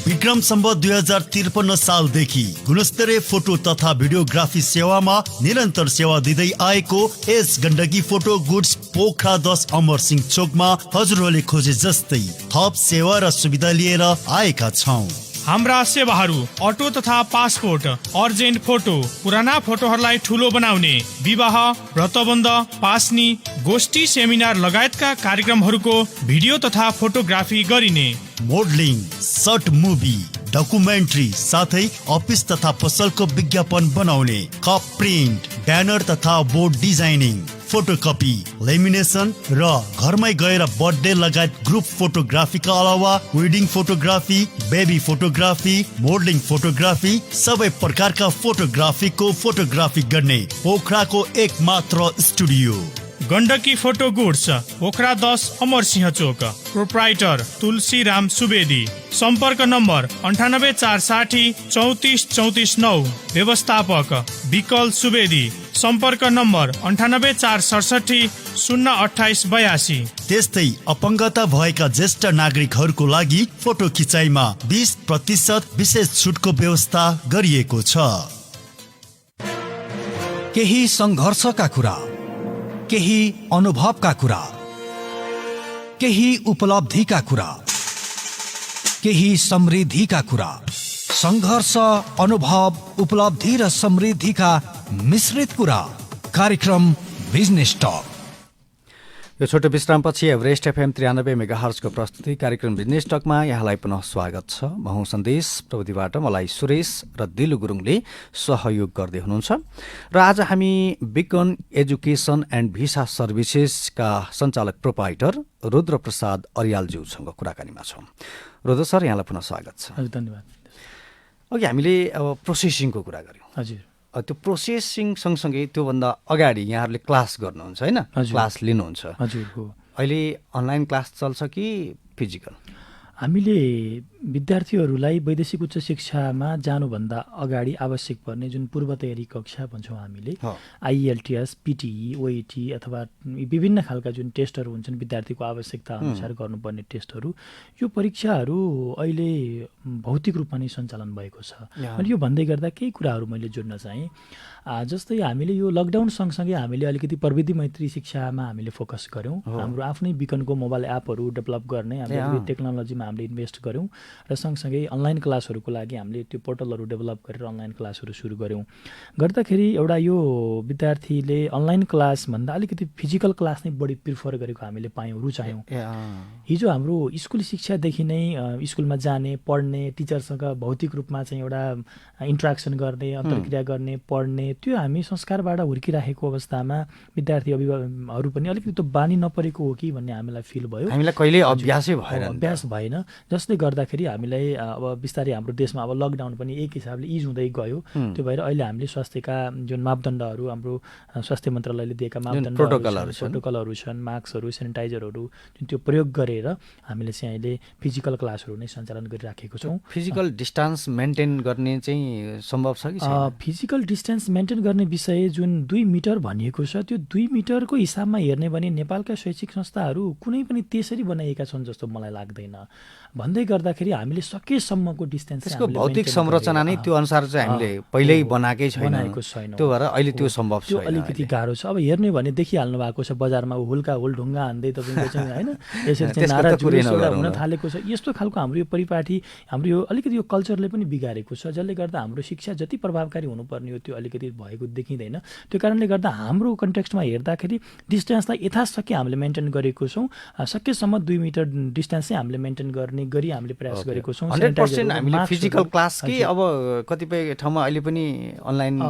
Vikram Samvat 2053 सालदेखि गुणस्तरीय फोटो तथा भिडियोग्राफी सेवामा निरन्तर सेवा दिँदै आएको S Gandaki photo goods Pokhara 10 Amar Singh चोकमा हजुरहरूले खोजे जस्तै थप सेवा र सुविधा लिएर आएका छौं। हाम्रा सेवाहरू अटो तथा पासपोर्ट, अर्जेन्ट फोटो, पुराना फोटोहरूलाई ठुलो बनाउने, विवाह, व्रतबन्ध, पासनी, गोष्ठी, सेमिनार लगायतका कार्यक्रमहरूको भिडियो तथा फोटोग्राफी गरिने, मोडलिङ, सर्ट मुभी, डकुमेन्ट्री साथै अफिस तथा पसलको विज्ञापन बनाउने, कप प्रिन्ट, ब्यानर तथा बोर्ड डिजाइनिङ, फोटोकपी, लेमिनेसन र घरमै गएर बर्थडे लगायत ग्रुप फोटोग्राफीका अलावा wedding photography, baby photography, modelling photography, सबै प्रकारका फोटोग्राफीको फोटोग्राफी गर्ने पोखराको एक मात्र studio Gandaki photo goods, Pokhara 10 Amarsingh Chowk. Proprietor Tulsiram Subedi. सम्पर्क नम्बर 9846 34 34 9। व्यवस्थापक विकल सुवेदी। सम्पर्क नम्बर 9846 028 82। त्यस्तै अपङ्गता भएका ज्येष्ठ नागरिकहरूको लागि फोटो खिचाइमा 20% विशेष छुटको व्यवस्था गरिएको छ। केही सङ्घर्षका कुरा, केही अनुभवका कुरा, केही उपलब्धिका कुरा, केही समृद्धिका कुरा। सङ्घर्ष, अनुभव, उपलब्धि र समृद्धिका मिश्रित कुरा। कार्यक्रम बिजनेस टक। यो छोटो विश्रामपछि एभरेस्ट एफएम 93 मेगाहर्जको प्रस्तुति कार्यक्रम बिजनेस टकमा यहाँलाई पुनः स्वागत छ। म हुँ सन्देश प्रविधिबाट मलाई सुरेश र दिलु गुरुङले सहयोग गर्दै हुनुहुन्छ र आज हामी बिकन एजुकेसन एन्ड भिसा सर्भिसेसका सञ्चालक प्रोपाइटर रुद्र प्रसाद अर्यालज्यूसँग कुराकानीमा छौँ। रुद्र सर, यहाँलाई पुनः स्वागत छ। हजुर, धन्यवाद। अघि हामीले अब प्रोसेसिङको कुरा गऱ्यौँ। हजुर, त्यो प्रोसेसिङ सँगसँगै त्योभन्दा अगाडि यहाँहरूले क्लास गर्नुहुन्छ होइन, क्लास लिनुहुन्छ। हजुर हो। अहिले अनलाइन क्लास चल्छ कि फिजिकल? हामीले विद्यार्थीहरूलाई वैदेशिक उच्च शिक्षामा जानुभन्दा अगाडि आवश्यक पर्ने जुन पूर्व तयारी कक्षा भन्छौँ हामीले, आइएलटिएस, पिटिई, ओइटी अथवा विभिन्न खालका जुन टेस्टहरू हुन्छन् विद्यार्थीको आवश्यकता अनुसार गर्नुपर्ने टेस्टहरू, यो परीक्षाहरू अहिले भौतिक रूपमा नै सञ्चालन भएको छ। अनि यो भन्दै गर्दा केही कुराहरू मैले जोड्न चाहेँ। जस्तै हामीले यो लकडाउन सँगसँगै हामीले अलिकति प्रविधि मैत्री शिक्षामा हामीले फोकस गऱ्यौँ। हाम्रो आफ्नै बिकनको मोबाइल एपहरू डेभलप गर्ने हामीले टेक्नोलोजीमा हामीले इन्भेस्ट गऱ्यौँ र सँगसँगै अनलाइन क्लासहरूको लागि हामीले त्यो पोर्टलहरू डेभलप गरेर अनलाइन क्लासहरू सुरु गऱ्यौँ। गर्दाखेरि एउटा यो विद्यार्थीले अनलाइन क्लासभन्दा अलिकति फिजिकल क्लास नै बढी प्रिफर गरेको हामीले पायौँ, रुचायौँ। हिजो हाम्रो स्कुली शिक्षादेखि नै स्कुलमा जाने, पढ्ने, टिचरसँग भौतिक रूपमा चाहिँ एउटा इन्ट्रेक्सन गर्ने, अन्तर्क्रिया गर्ने, पढ्ने, त्यो हामी संस्कारबाट हुर्किराखेको अवस्थामा विद्यार्थी अभिभावकहरू पनि अलिकति त्यो बानी नपरेको हो कि भन्ने हामीलाई फिल भयो। हामीलाई कहिले अभ्यासै भएन, जसले गर्दाखेरि हामीलाई अब बिस्तारै हाम्रो देशमा अब लकडाउन पनि एक हिसाबले इज हुँदै गयो। त्यो भएर अहिले हामीले स्वास्थ्यका जुन मापदण्डहरू, हाम्रो स्वास्थ्य मन्त्रालयले दिएका मापदण्ड प्रोटोकलहरू छन्, मास्कहरू, सेनिटाइजरहरू जुन त्यो प्रयोग गरेर हामीले चाहिँ अहिले फिजिकल क्लासहरू नै सञ्चालन गरिराखेको छौँ। फिजिकल डिस्टेन्स मेन्टेन गर्ने चाहिँ सम्भव छ कि छैन? फिजिकल डिस्टेन्स मेन्टेन गर्ने विषय जुन 2 मिटर भनिएको छ, त्यो 2 मिटरको हिसाबमा हेर्ने भने नेपालका शैक्षिक संस्थाहरू कुनै पनि त्यसरी बनाइएका छन् जस्तो मलाई लाग्दैन। भन्दै गर्दाखेरि हामीले सकेसम्मको डिस्टेन्स, त्यसको भौतिक संरचना नै त्यो अनुसार चाहिँ हामीले पहिल्यै बनाएकै छैन। त्यो भएर अहिले त्यो सम्भव छैन, त्यो अलिकति गाह्रो छ। अब हेर्ने भने देखिहाल्नु भएको छ बजारमा हुल्का हुल ढुङ्गा हान्दै तपाईँको चाहिँ होइन, यसरी चाहिँ नारा जुलुसहरू हुन थालेको छ। यस्तो खालको हाम्रो यो परिपाटी, हाम्रो यो अलिकति यो कल्चरले पनि बिगारेको छ, जसले गर्दा हाम्रो शिक्षा जति प्रभावकारी हुनुपर्ने हो त्यो अलिकति भएको देखिँदैन। त्यो कारणले गर्दा हाम्रो कन्टेक्स्टमा हेर्दाखेरि डिस्टेन्सलाई यथाशक्य हामीले मेन्टेन गरेको छौँ। सकेसम्म 2 मिटर डिस्टेन्स चाहिँ हामीले मेन्टेन गर्ने गरी हामीले प्रयास गरेको छौँ। 100% हामीले फिजिकल क्लास कि अब कतिपय ठाउँमा अहिले पनि अनलाइन,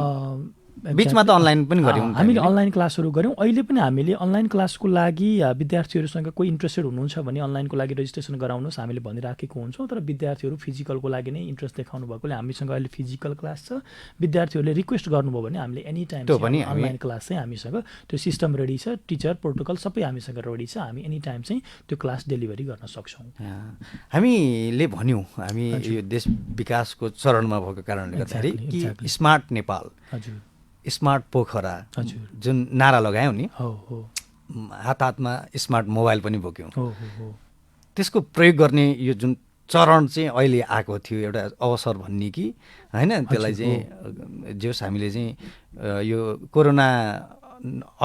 बीचमा त अनलाइन पनि गऱ्यौँ, हामीले अनलाइन क्लासहरू गऱ्यौँ। अहिले पनि हामीले अनलाइन क्लासको लागि विद्यार्थीहरूसँग कोही इन्ट्रेस्टेड हुनुहुन्छ भने अनलाइनको लागि रजिस्ट्रेसन गराउनुहोस् हामीले भनिराखेको हुन्छौँ। तर विद्यार्थीहरू फिजिकलको लागि नै इन्ट्रेस्ट देखाउनु भएकोले हामीसँग अहिले फिजिकल क्लास छ। विद्यार्थीहरूले रिक्वेस्ट गर्नुभयो भने हामीले एनी टाइम अनलाइन क्लास चाहिँ हामीसँग त्यो सिस्टम रेडी छ, टिचर प्रोटोकल सबै हामीसँग रेडी छ। हामी एनी टाइम चाहिँ त्यो क्लास डेलिभरी गर्न सक्छौँ। हामीले भन्यौँ हामी यो देश विकासको चरणमा भएको कारणले गर्दाखेरि कि स्मार्ट नेपाल, स्मार्ट पोखरा जुन नारा लगायौँ नि, हात हातमा स्मार्ट मोबाइल पनि बोक्यौँ, त्यसको प्रयोग गर्ने यो जुन चरण चाहिँ अहिले आएको थियो, एउटा अवसर भन्ने कि होइन, त्यसलाई चाहिँ जोस् हामीले चाहिँ यो कोरोना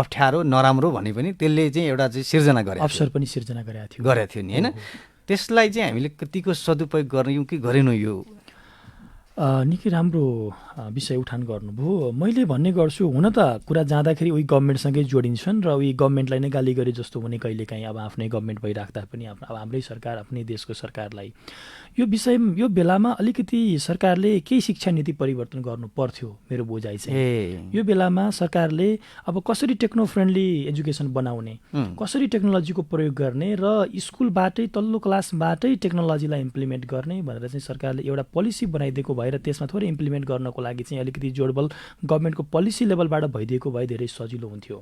अप्ठ्यारो नराम्रो भने पनि त्यसले चाहिँ एउटा चाहिँ सिर्जना गरे, अवसर पनि सिर्जना गरेको थियो नि होइन। त्यसलाई चाहिँ हामीले कतिको सदुपयोग गर्यौँ कि गरेनौँ यो निकै राम्रो विषय उठान गर्नुभयो। मैले भन्ने गर्छु, हुन त कुरा जाँदाखेरि उही गभर्मेन्टसँगै जोडिन्छन् र उही गभर्मेन्टलाई नै गाली गरे जस्तो हुने कहिलेकाहीँ अब आफ्नै गभर्मेन्ट भइराख्दा पनि अब हाम्रै सरकार, आफ्नै देशको सरकारलाई यो बेलामा अलिकति सरकारले केही शिक्षा नीति परिवर्तन गर्नु पर्थ्यो। मेरो बुझाइ चाहिँ यो बेलामा सरकारले अब कसरी टेक्नो फ्रेन्डली एजुकेसन बनाउने, कसरी टेक्नोलोजीको प्रयोग गर्ने र स्कुलबाटै तल्लो क्लासबाटै टेक्नोलोजीलाई इम्प्लिमेन्ट गर्ने भनेर चाहिँ सरकारले एउटा पोलिसी बनाइदिएको भएर त्यसमा थोरै इम्प्लिमेन्ट गर्नको लागि चाहिँ अलिकति जोडबल गभर्मेन्टको पोलिसी लेभलबाट भइदिएको भए धेरै सजिलो हुन्थ्यो।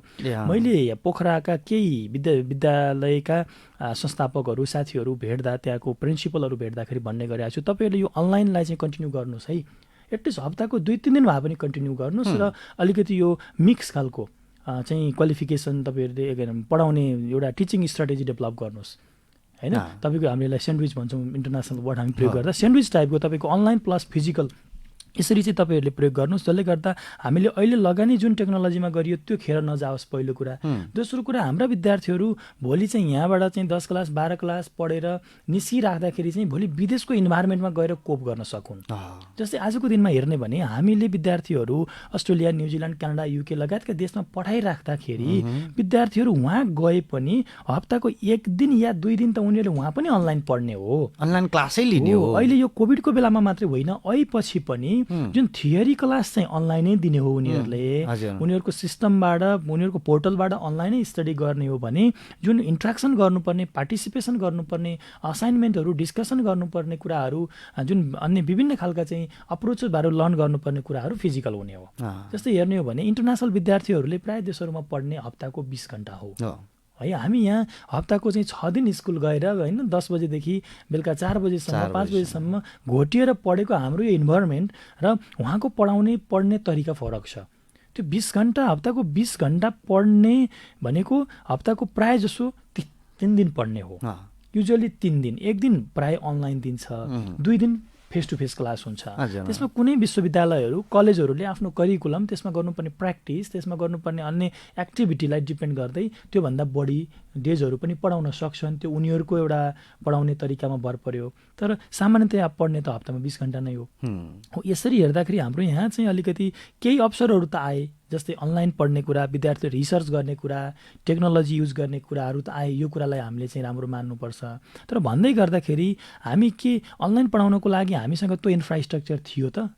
मैले पोखराका केही विद्यालयका संस्थापकहरू, साथीहरू भेट्दा, त्यहाँको प्रिन्सिपलहरू भेट्दाखेरि भन्ने गरेको छु, तपाईँहरूले यो अनलाइनलाई चाहिँ कन्टिन्यू गर्नुहोस् है, एटलिस्ट हप्ताको 2-3 दिन भए पनि कन्टिन्यू गर्नुहोस् र अलिकति यो मिक्स खालको चाहिँ क्वालिफिकेसन तपाईँहरूले पढाउने एउटा टिचिङ स्ट्राटेजी डेभलप गर्नुहोस् होइन। तपाईँको हामीले स्यान्डविच भन्छौँ, इन्टरनेसनल वर्ड हामी प्रयोग गर्दा स्यान्डविच टाइपको तपाईँको अनलाइन प्लस फिजिकल यसरी चाहिँ तपाईँहरूले प्रयोग गर्नुहोस्, जसले गर्दा हामीले अहिले लगानी जुन टेक्नोलोजीमा गरियो त्यो खेर नजाओस् पहिलो कुरा। दोस्रो कुरा, हाम्रा विद्यार्थीहरू भोलि चाहिँ यहाँबाट चाहिँ 10 क्लास 12 क्लास पढेर निस्किराख्दाखेरि चाहिँ भोलि विदेशको इन्भाइरोमेन्टमा गएर कोप गर्न सकुन्। जस्तै आजको दिनमा हेर्ने भने हामीले विद्यार्थीहरू अस्ट्रेलिया, न्युजिल्यान्ड, क्यानाडा, युके लगायतका देशमा पठाइराख्दाखेरि विद्यार्थीहरू वहाँ गए पनि हप्ताको 1 दिन या 2 दिन त उनीहरूले वहाँ पनि अनलाइन पढ्ने हो, अनलाइन क्लासै लिने हो। अहिले यो कोभिडको बेलामा मात्रै होइन, अहिले पनि जुन थियरी क्लास चाहिँ अनलाइनै दिने हो उनीहरूले, उनीहरूको सिस्टमबाट, उनीहरूको पोर्टलबाट अनलाइनै स्टडी गर्ने हो भने जुन इन्ट्र्याक्सन गर्नुपर्ने, पार्टिसिपेसन गर्नुपर्ने, असाइनमेन्टहरू डिस्कसन गर्नुपर्ने कुराहरू, जुन अन्य विभिन्न खालका चाहिँ अप्रोचहरू लर्न गर्नुपर्ने कुराहरू फिजिकल हुने हो। जस्तै हेर्ने हो भने इन्टरनेसनल विद्यार्थीहरूले प्रायः देशहरूमा पढ्ने हप्ताको 20 घण्टा हो है। हामी यहाँ हप्ताको चाहिँ 6 दिन स्कुल गएर होइन 10 बजेदेखि बेलुका 4 बजेसम्म 5 बजेसम्म घोटिएर पढेको हाम्रो यो इन्भाइरोमेन्ट र उहाँको पढ्ने तरिका फरक छ। त्यो 20 घण्टा हप्ताको 20 घण्टा पढ्ने भनेको हप्ताको प्राय जसो 3 दिन पढ्ने हो, युजुअली 3 दिन, 1 दिन प्राय अनलाइन दिन्छ, 2 दिन फेस टु फेस क्लास हुन्छ। त्यसमा कुनै विश्वविद्यालयहरू, कलेजहरूले आफ्नो करिकुलम, त्यसमा गर्नुपर्ने प्र्याक्टिस, त्यसमा गर्नुपर्ने अन्य एक्टिभिटीलाई डिपेन्ड गर्दै त्योभन्दा बढी डेजहरू पनि पढाउन सक्छन्। त्यो उनीहरूको एउटा पढाउने तरिकामा भर पर्यो। तर सामान्यतया पढ्ने त हप्तामा 20 घण्टा नै हो। यसरी हेर्दाखेरि हाम्रो यहाँ चाहिँ अलिकति केही अवसरहरू त आए, जस्तै अनलाइन पढ्ने कुरा, विद्यार्थीले रिसर्च गर्ने कुरा, टेक्नोलोजी युज गर्ने कुराहरू त आए। यो कुरालाई हामीले चाहिँ राम्रो मान्नुपर्छ। तर भन्दै गर्दाखेरि हामी के अनलाइन पढाउनको लागि हामीसँग त्यो इन्फ्रास्ट्रक्चर थियो त?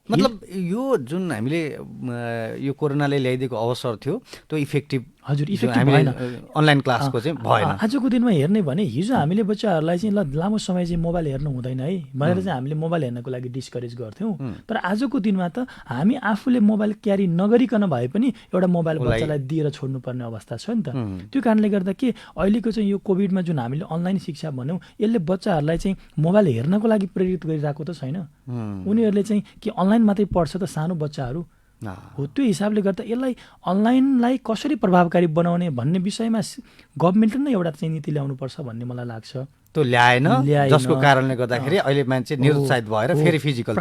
मतलब यो जुन हामीले यो कोरोनाले ल्याइदिएको अवसर थियो त्यो इफेक्टिभ भएन, अनलाइन क्लासको चाहिँ भएन। आजको दिनमा हेर्ने भने हिजो हामीले बच्चाहरूलाई चाहिँ लामो समय चाहिँ मोबाइल हेर्नु हुँदैन है भनेर चाहिँ हामीले मोबाइल हेर्नको लागि डिस्करेज गर्थ्यौँ। तर आजको दिनमा त हामी आफूले मोबाइल क्यारी नगरिकन भए पनि एउटा मोबाइल बच्चालाई दिएर छोड्नुपर्ने अवस्था छ नि त। त्यो कारणले गर्दा के अहिलेको चाहिँ यो कोभिडमा जुन हामीले अनलाइन शिक्षा भन्यौँ, यसले बच्चाहरूलाई चाहिँ मोबाइल हेर्नको लागि प्रेरित गरिरहेको त छैन। उनीहरूले चाहिँ के अनलाइन मात्रै पढ्छ त सानो बच्चाहरू हो। त्यो हिसाबले गर्दा यसलाई अनलाइनलाई कसरी प्रभावकारी बनाउने भन्ने विषयमा गभर्मेन्टले नै एउटा चाहिँ नीति ल्याउनुपर्छ भन्ने मलाई लाग्छ। त्यो ल्याएन, जसको कारणले गर्दाखेरि अहिले मान्छे निरुत्साहित भएर फेरि फिजिकल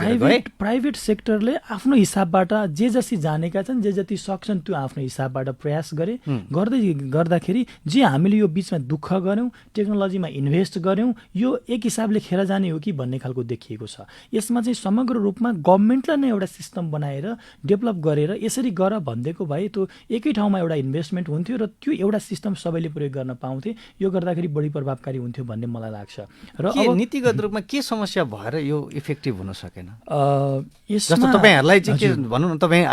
प्राइभेट सेक्टरले आफ्नो हिसाबबाट जे जति जानेका छन्, जे जति सक्छन् त्यो आफ्नो हिसाबबाट प्रयास गर्दाखेरि जे हामीले यो बिचमा दुःख गऱ्यौँ, टेक्नोलोजीमा इन्भेस्ट गऱ्यौँ, यो एक हिसाबले खेर जाने हो कि भन्ने खालको देखिएको छ। यसमा चाहिँ समग्र रूपमा गभर्मेन्टले नै एउटा सिस्टम बनाएर डेभलप गरेर यसरी गर भनिदिएको भए त्यो एकै ठाउँमा एउटा इन्भेस्टमेन्ट हुन्थ्यो र त्यो एउटा सिस्टम सबैले प्रयोग गर्न पाउँथे। यो गर्दाखेरि बढी प्रभावकारी हुन्थ्यो भन्ने मलाई लाग्छ। र अब नीतिगत रूपमा के समस्या भएर यो इफेक्टिभ हुन सकेन? जस्तो तपाईँहरूलाई चाहिँ के भनौँ न, तपाईँ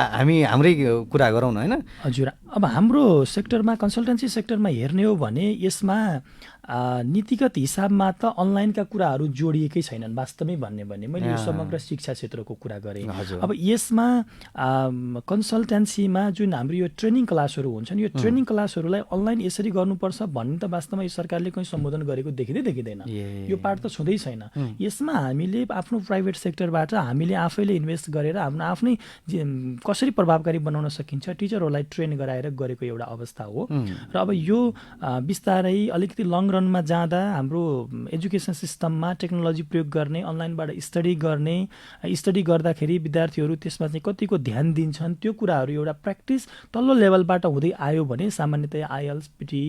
हाम्रै कुरा गरौँ न होइन? हजुर, अब हाम्रो सेक्टरमा, कन्सल्टेन्सी सेक्टरमा हेर्ने हो भने यसमा नीतिगत हिसाबमा त अनलाइनका कुराहरू जोडिएकै छैनन् वास्तवमै भन्ने भने। मैले यो समग्र शिक्षा क्षेत्रको कुरा गरेँ। अब यसमा कन्सल्टेन्सीमा जुन हाम्रो यो ट्रेनिङ क्लासहरू हुन्छन्, यो ट्रेनिङ क्लासहरूलाई अनलाइन यसरी गर्नुपर्छ भन्ने त वास्तवमा यो सरकारले कहीँ सम्बोधन गरेको देखिँदैन। यो पार्ट त छुँदै छैन। यसमा हामीले आफ्नो प्राइभेट सेक्टरबाट हामीले आफैले इन्भेस्ट गरेर आफ्नो आफ्नै कसरी प्रभावकारी बनाउन सकिन्छ टिचरहरूलाई ट्रेन गराएर गरेको एउटा अवस्था हो। र अब यो बिस्तारै अलिकति लङ रनमा जाँदा हाम्रो एजुकेसन सिस्टममा टेक्नोलोजी प्रयोग गर्ने, अनलाइनबाट स्टडी गर्दाखेरि विद्यार्थीहरू त्यसमा चाहिँ कतिको ध्यान दिन्छन्, त्यो कुराहरू एउटा प्र्याक्टिस तल्लो लेभलबाट हुँदै आयो भने सामान्यतया आइएल्स पिटी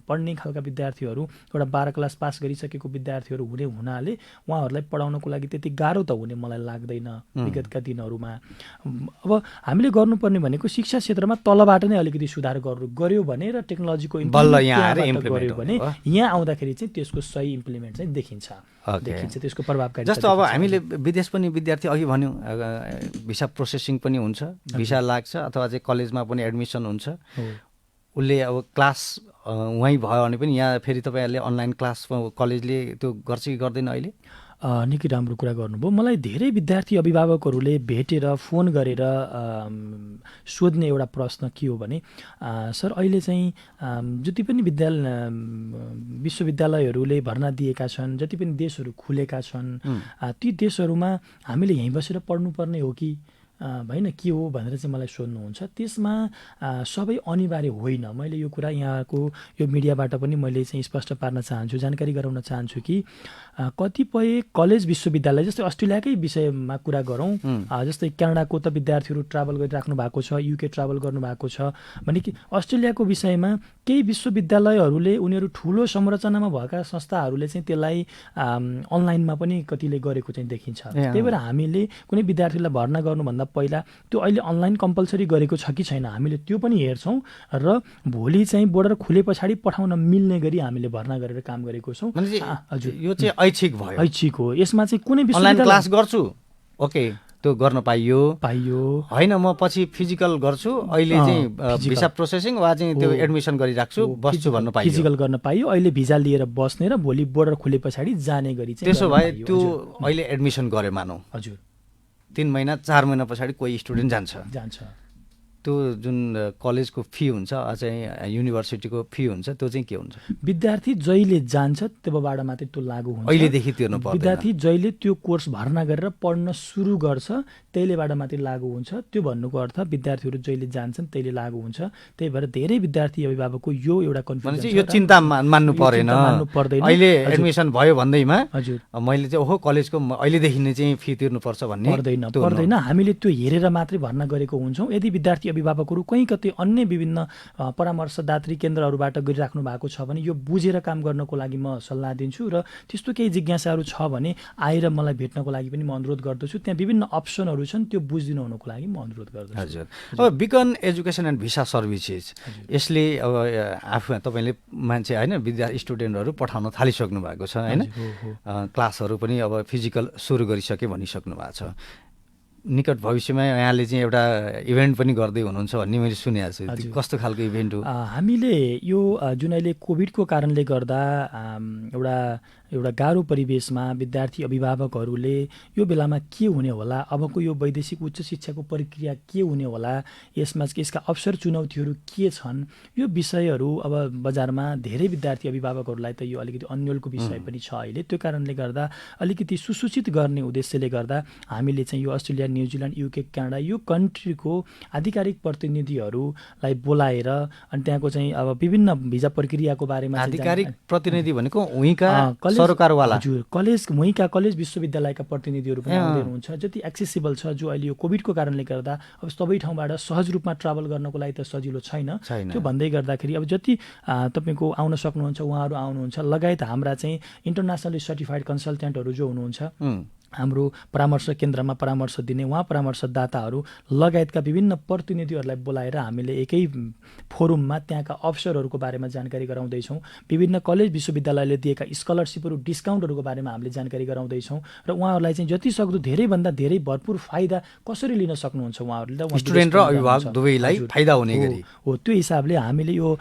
पढ्ने खालका विद्यार्थीहरू एउटा 12 क्लास पास गरी गरिसकेको विद्यार्थीहरू हुनाले उहाँहरूलाई पढाउनको लागि त्यति गाह्रो त हुने मलाई लाग्दैन विगतका दिनहरूमा। अब हामीले गर्नुपर्ने भनेको शिक्षा क्षेत्रमा तलबाट नै अलिकति सुधार गर्यो भने र टेक्नोलोजीको इम्प्लिमेन्ट गर्यो भने यहाँ आउँदाखेरि चाहिँ त्यसको सही इम्प्लिमेन्ट चाहिँ देखिन्छ त्यसको प्रभावकारी। जस्तो अब हामीले विदेश पनि विद्यार्थी अघि भन्यौँ भिसा प्रोसेसिङ पनि हुन्छ, भिसा लाग्छ अथवा चाहिँ कलेजमा पनि एडमिसन हुन्छ, उसले अब क्लास वहीँ भयो भने पनि यहाँ फेरि तपाईँहरूले अनलाइन क्लास कलेजले त्यो गर्छ कि गर्दैन अहिले? निकै राम्रो कुरा गर्नुभयो। मलाई धेरै विद्यार्थी अभिभावकहरूले भेटेर फोन गरेर सोध्ने एउटा प्रश्न के हो भने सर अहिले चाहिँ जति पनि विश्वविद्यालयहरूले भर्ना दिएका छन्, जति पनि देशहरू खुलेका छन्, ती देशहरूमा हामीले यहीँ बसेर पढ्नुपर्ने हो कि होइन के हो भनेर चाहिँ मलाई सोध्नुहुन्छ। त्यसमा सबै अनिवार्य होइन। मैले यो कुरा यहाँको यो मिडियाबाट पनि मैले चाहिँ स्पष्ट पार्न चाहन्छु, जानकारी गराउन चाहन्छु कि कतिपय कलेज विश्वविद्यालय जस्तै अस्ट्रेलियाकै विषयमा कुरा गरौँ, जस्तै क्यानाडाको त विद्यार्थीहरू ट्राभल गरिराख्नु भएको छ, युके ट्राभल गर्नुभएको छ भने कि अस्ट्रेलियाको विषयमा केही विश्वविद्यालयहरूले उनीहरू ठुलो संरचनामा भएका संस्थाहरूले चाहिँ त्यसलाई अनलाइनमा पनि कतिले गरेको चाहिँ देखिन्छ। त्यही भएर हामीले कुनै विद्यार्थीलाई भर्ना गर्नुभन्दा पहिला त्यो अहिले अनलाइन कम्पलसरी गरेको छ कि छैन हामीले त्यो पनि हेर्छौँ र भोलि चाहिँ बोर्डर खुले पछाडि पठाउन मिल्ने गरी हामीले भर्ना गरेर काम गरेको छौँ। हजुर, यो चाहिँ ऐच्छिक भयो, ऐच्छिक हो। यसमा चाहिँ कुनै अनलाइन क्लास गर्छु ओके त्यो गर्न पाइयो होइन, म पछि फिजिकल गर्छु, अहिले चाहिँ भिसा प्रोसेसिङ वा चाहिँ त्यो एडमिसन गरिराख्छु बस्छु भन्न पाइयो, फिजिकल गर्न पाइयो। अहिले भिजा लिएर बस्ने र भोलि बोर्डर खुले पछाडि जाने गरी चाहिँ त्यसो भए त्यो अहिले एडमिसन गर्यो मानौ, हजुर 3 महिना 4 महिना पछाडि कोही स्टुडेन्ट जान्छ त्यो जुन कलेजको फी हुन्छ चाहिँ युनिभर्सिटीको फी हुन्छ त्यो चाहिँ के हुन्छ? विद्यार्थी जहिले जान्छ तबबाट मात्रै त्यो लागू हुन्छ। अहिलेदेखि तिर्नु पर्दैन। विद्यार्थी जहिले त्यो कोर्स भर्ना गरेर पढ्न सुरु गर्छ त्यहिलेबाट मात्रै लागू हुन्छ। त्यो भन्नुको अर्थ विद्यार्थीहरू जहिले जान्छन् त्यहिले लागू हुन्छ। त्यही भएर धेरै विद्यार्थी अभिभावकको यो एउटा कन्फ्युजन छ। यो चिन्ता मान्नु पर्दैन। अहिले एडमिसन भयो भन्दैमा हजुर मैले चाहिँ ओहो कलेजको अहिलेदेखि नै चाहिँ फी तिर्नुपर्छ भन्ने पर्दैन। हामीले त्यो हेरेर मात्रै भर्ना गरेको हुन्छौँ। यदि विद्यार्थी अभिभावकहरू कहीँ कतै अन्य विभिन्न परामर्शदात्री केन्द्रहरूबाट गरिराख्नु भएको छ भने यो बुझेर काम गर्नको लागि म सल्लाह दिन्छु र त्यस्तो केही जिज्ञासाहरू छ भने आएर मलाई भेट्नको लागि पनि म अनुरोध गर्दछु। त्यहाँ विभिन्न अप्सनहरू छन् त्यो बुझिदिनु हुनको लागि म अनुरोध गर्दछु। हजुर, अब बिकन एजुकेसन एन्ड भिसा सर्भिसेस यसले अब आफू तपाईँले मान्छे होइन विद्यार्थी स्टुडेन्टहरू पठाउन थालिसक्नु भएको छ होइन, क्लासहरू पनि अब फिजिकल सुरु गरिसके भनिसक्नु भएको छ। निकट भविष्यमा यहाँले चाहिँ एउटा इभेन्ट पनि गर्दै हुनुहुन्छ भन्ने मैले सुनेको छु। कस्तो खालको इभेन्ट हो? हामीले यो जुन अहिले कोभिडको कारणले गर्दा एउटा गाह्रो परिवेशमा विद्यार्थी अभिभावकहरूले यो बेलामा के हुने होला, अबको यो वैदेशिक उच्च शिक्षाको प्रक्रिया के हुने होला, यसका अवसर चुनौतीहरू के छन्, यो विषयहरू अब बजारमा धेरै विद्यार्थी अभिभावकहरूलाई त यो अलिकति अन्यलको विषय पनि छ अहिले। त्यो कारणले गर्दा अलिकति सुसूचित गर्ने उद्देश्यले गर्दा हामीले चाहिँ यो अस्ट्रेलिया, न्युजिल्यान्ड, युके, क्यानाडा यो कन्ट्रीको आधिकारिक प्रतिनिधिहरूलाई बोलाएर अनि त्यहाँको चाहिँ अब विभिन्न भिजा प्रक्रियाको बारेमा आधिकारिक प्रतिनिधि भनेको उहीँका सरकारवाला हजुर वहीँका कलेज विश्वविद्यालयका प्रतिनिधिहरू पनि आउँदै हुनुहुन्छ। जति एक्सेसिबल छ जो अहिले यो कोभिडको कारणले गर्दा अब सबै ठाउँबाट सहज रूपमा ट्राभल गर्नको लागि त सजिलो छैन। त्यो भन्दै गर्दाखेरि अब जति तपाईँको आउन सक्नुहुन्छ उहाँहरू आउनुहुन्छ, लगायत हाम्रा चाहिँ इन्टरनेसनली सर्टिफाइड कन्सल्टेन्टहरू जो हुनुहुन्छ, हाम्रो परामर्श केन्द्रमा परामर्श दिने उहाँ परामर्शदाताहरू लगायतका विभिन्न प्रतिनिधिहरूलाई बोलाएर हामीले एकै फोरममा त्यहाँका अवसरहरूको बारेमा जानकारी गराउँदैछौँ। विभिन्न कलेज विश्वविद्यालयले दिएका स्कलरसिपहरू डिस्काउन्टहरूको बारेमा हामीले जानकारी गराउँदैछौँ र उहाँहरूलाई चाहिँ जति सक्दो धेरैभन्दा धेरै भरपुर फाइदा कसरी लिन सक्नुहुन्छ उहाँहरूले स्टुडेन्ट र अभिभावक दुवैलाई फाइदा हुने गरी हो। त्यो हिसाबले हामीले यो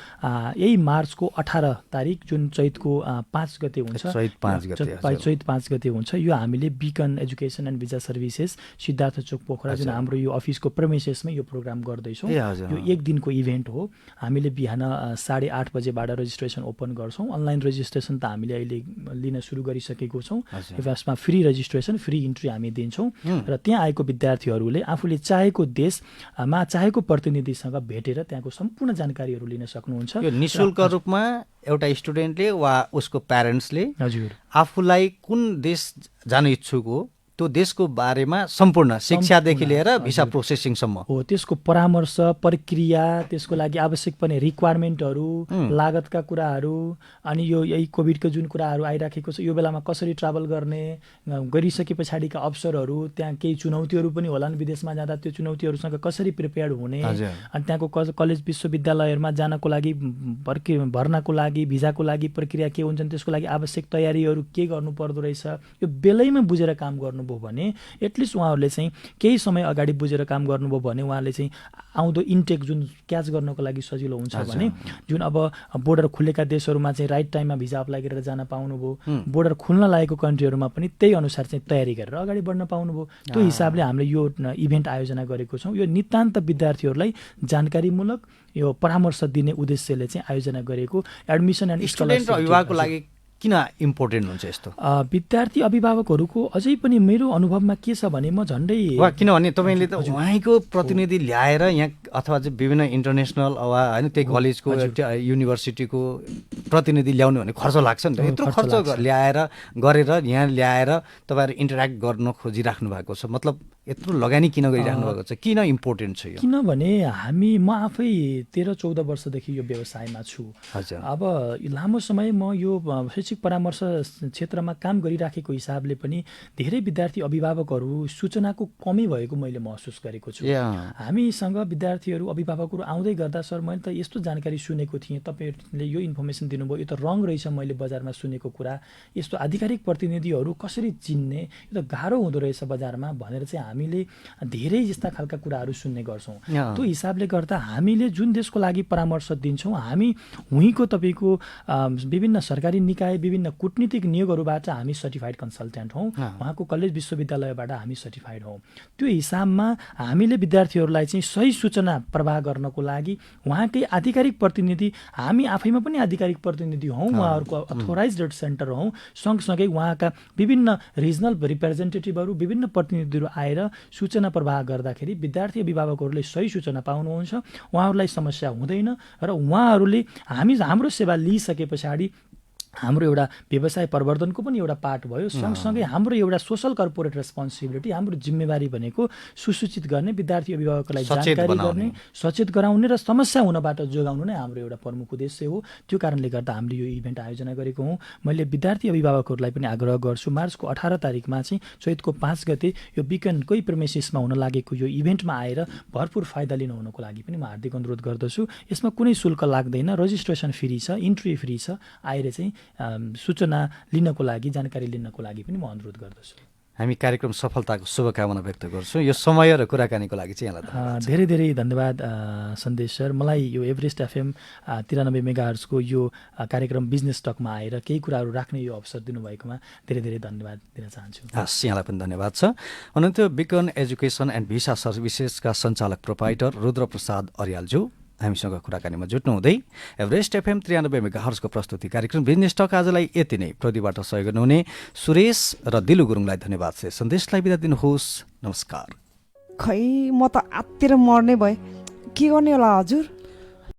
यही मार्चको 18 तारिक जुन चैतको 5 गते हुन्छ, चैत 5 गते हुन्छ, यो हामीले education and visa services Siddhartha Chowk Pokhara जुन हाम्रो यो अफिसको प्रेमिसेसमै यो प्रोग्राम गर्दैछौँ। यो एक दिनको इभेन्ट हो। हामीले बिहान 8:30 बजेबाट रजिस्ट्रेसन ओपन गर्छौँ। अनलाइन रजिस्ट्रेसन त हामीले अहिले लिन सुरु गरिसकेको छौँ। यसमा फ्री रजिस्ट्रेसन, फ्री इन्ट्री हामी दिन्छौँ र त्यहाँ आएको विद्यार्थीहरूले आफूले चाहेको देशमा चाहेको प्रतिनिधिसँग भेटेर त्यहाँको सम्पूर्ण जानकारीहरू लिन सक्नुहुन्छ। यो निःशुल्क रूपमा एउटा स्टुडेन्टले वा उसको प्यारेन्ट्सले हजुर आफूलाई कुन देश जान इच्छुक हो त्यो देशको बारेमा सम्पूर्ण शिक्षादेखि लिएर भिसा प्रोसेसिङसम्म हो। त्यसको परामर्श, प्रक्रिया, त्यसको लागि आवश्यक पर्ने रिक्वायरमेन्टहरू, लागतका कुराहरू, अनि यो यही कोभिडको जुन कुराहरू आइराखेको छ यो बेलामा कसरी ट्राभल गर्ने, गरिसके पछाडिका अवसरहरू, त्यहाँ केही चुनौतीहरू पनि होलान् विदेशमा जाँदा, त्यो चुनौतीहरूसँग कसरी प्रिपेयर्ड हुने, अनि त्यहाँको कलेज विश्वविद्यालयहरूमा जानको लागि भर्नाको लागि भिजाको लागि प्रक्रिया के हुन्छन्, त्यसको लागि आवश्यक तयारीहरू के गर्नु पर्दो रहेछ, यो बेलैमा बुझेर काम गर्नुभयो भने एटलिस्ट उहाँहरूले चाहिँ केही समय अगाडि बुझेर काम गर्नुभयो भने उहाँले चाहिँ आउँदो इन्टेक जुन क्याच गर्नको लागि सजिलो हुन्छ भने जुन अब बोर्डर खुलेका देशहरूमा चाहिँ राइट टाइममा भिजा अप्लाई गरेर जान पाउनुभयो, बोर्डर खुल्न लागेको कन्ट्रीहरूमा पनि त्यही अनुसार चाहिँ तयारी गरेर अगाडि बढ्न पाउनुभयो। त्यो हिसाबले हामीले यो इभेन्ट आयोजना गरेको छौँ। यो नितान्त विद्यार्थीहरूलाई जानकारीमूलक यो परामर्श दिने उद्देश्यले चाहिँ आयोजना गरेको एडमिसन एन्ड स्टुडेन्ट र अभिभावकको लागि किन इम्पोर्टेन्ट हुन्छ यस्तो? विद्यार्थी अभिभावकहरूको अझै पनि मेरो अनुभवमा के छ भने म झन्डै किनभने तपाईँले त उहाँको प्रतिनिधि ल्याएर यहाँ अथवा चाहिँ विभिन्न इन्टरनेसनल वा होइन त्यही कलेजको युनिभर्सिटीको प्रतिनिधि ल्याउनु भने खर्च लाग्छ नि त। यत्रो खर्च ल्याएर गरेर यहाँ ल्याएर तपाईँहरू इन्टरेक्ट गर्न खोजिराख्नु भएको छ, मतलब यत्रो लगानी किन गरिराख्नु भएको छ, किन इम्पोर्टेन्ट छ यो? किनभने म आफै 13-14 वर्षदेखि यो व्यवसायमा छु। अब लामो समय म यो शैक्षिक परामर्श क्षेत्रमा काम गरिराखेको हिसाबले पनि धेरै विद्यार्थी अभिभावकहरू सूचनाको कमी भएको मैले महसुस गरेको छु। हामीसँग विद्यार्थीहरू अभिभावकहरू आउँदै गर्दा सर मैले त यस्तो जानकारी सुनेको थिएँ, तपाईँहरूले यो इन्फर्मेसन दिनुभयो, यो त रङ रहेछ, मैले बजारमा सुनेको कुरा, यस्तो आधिकारिक प्रतिनिधिहरू कसरी चिन्ने, यो त गाह्रो हुँदो रहेछ बजारमा भनेर चाहिँ हामीले धेरै यस्ता खालका कुराहरू सुन्ने गर्छौँ। त्यो हिसाबले गर्दा हामीले जुन देशको लागि परामर्श दिन्छौँ हामी उहीँको तपाईँको विभिन्न सरकारी निकाय, विभिन्न कूटनीतिक नियोगहरूबाट हामी सर्टिफाइड कन्सल्टेन्ट हौँ, उहाँको कलेज विश्वविद्यालयबाट हामी सर्टिफाइड हौँ। त्यो हिसाबमा हामीले विद्यार्थीहरूलाई चाहिँ सही सूचना प्रवाह गर्नको लागि उहाँकै आधिकारिक प्रतिनिधि, हामी आफैमा पनि आधिकारिक प्रतिनिधि हौँ, उहाँहरूको अथोराइज्ड सेन्टर हौँ, सँगसँगै उहाँका विभिन्न रिजनल रिप्रेजेन्टेटिभहरू, विभिन्न प्रतिनिधिहरू आएर सूचना प्रवाह गर्दाखेरि विद्यार्थी अभिभावकहरूले सही सूचना पाउनुहुन्छ, उहाँहरूलाई समस्या हुँदैन र उहाँहरूले हाम्रो सेवा लिइसके पछाडि हाम्रो एउटा व्यवसाय प्रवर्धनको पनि एउटा पार्ट भयो। सँगसँगै हाम्रो एउटा सोसल कर्पोरेट रेस्पोन्सिबिलिटी, हाम्रो जिम्मेवारी भनेको सुसूचित गर्ने, विद्यार्थी अभिभावकलाई जानकारी गर्ने, सचेत गराउने र समस्या हुनबाट जोगाउनु नै हाम्रो एउटा प्रमुख उद्देश्य हो। त्यो कारणले गर्दा हामीले यो इभेन्ट आयोजना गरेको हौँ। मैले विद्यार्थी अभिभावकहरूलाई पनि आग्रह गर्छु, मार्चको 18 तारिकमा चाहिँ चैतको 5 गते यो बिकनकै प्रेमिसिसमा हुन लागेको यो इभेन्टमा आएर भरपुर फाइदा लिनु हुनको लागि पनि म हार्दिक अनुरोध गर्दछु। यसमा कुनै शुल्क लाग्दैन, रजिस्ट्रेसन फ्री छ, इन्ट्री फ्री छ। आएर चाहिँ सूचना लिनको लागि, जानकारी लिनको लागि पनि म अनुरोध गर्दछु। हामी कार्यक्रम सफलताको शुभकामना व्यक्त गर्छौँ। यो समय र कुराकानीको लागि चाहिँ यहाँलाई धेरै धेरै धन्यवाद सन्देश सर। मलाई यो एभरेस्ट एफएम 93 मेगाहर्जको यो कार्यक्रम बिजनेस टकमा आएर केही कुराहरू राख्ने यो अवसर दिनुभएकोमा धेरै धेरै धन्यवाद दिन चाहन्छु। हस्, यहाँलाई पनि धन्यवाद छ। हुनुहुन्थ्यो बिकन एजुकेसन एन्ड भिसा सर्भिसेसका सञ्चालक प्रोपाइटर रुद्रप्रसाद अर्यालज्यू हामीसँग कुराकानीमा जुट्नु हुँदै एभरेस्ट एफएम 93 मेगाहर्जको प्रस्तुति कार्यक्रम बिजनेस टक आजलाई यति नै। प्रविधिबाट सहयोग गर्नुहुने सुरेश र दिलु गुरुङलाई धन्यवाद छ। सन्देशलाई बिदा दिनुहोस्, नमस्कार। खै म त आत्तिर मर्ने भए, के गर्ने होला हजुर?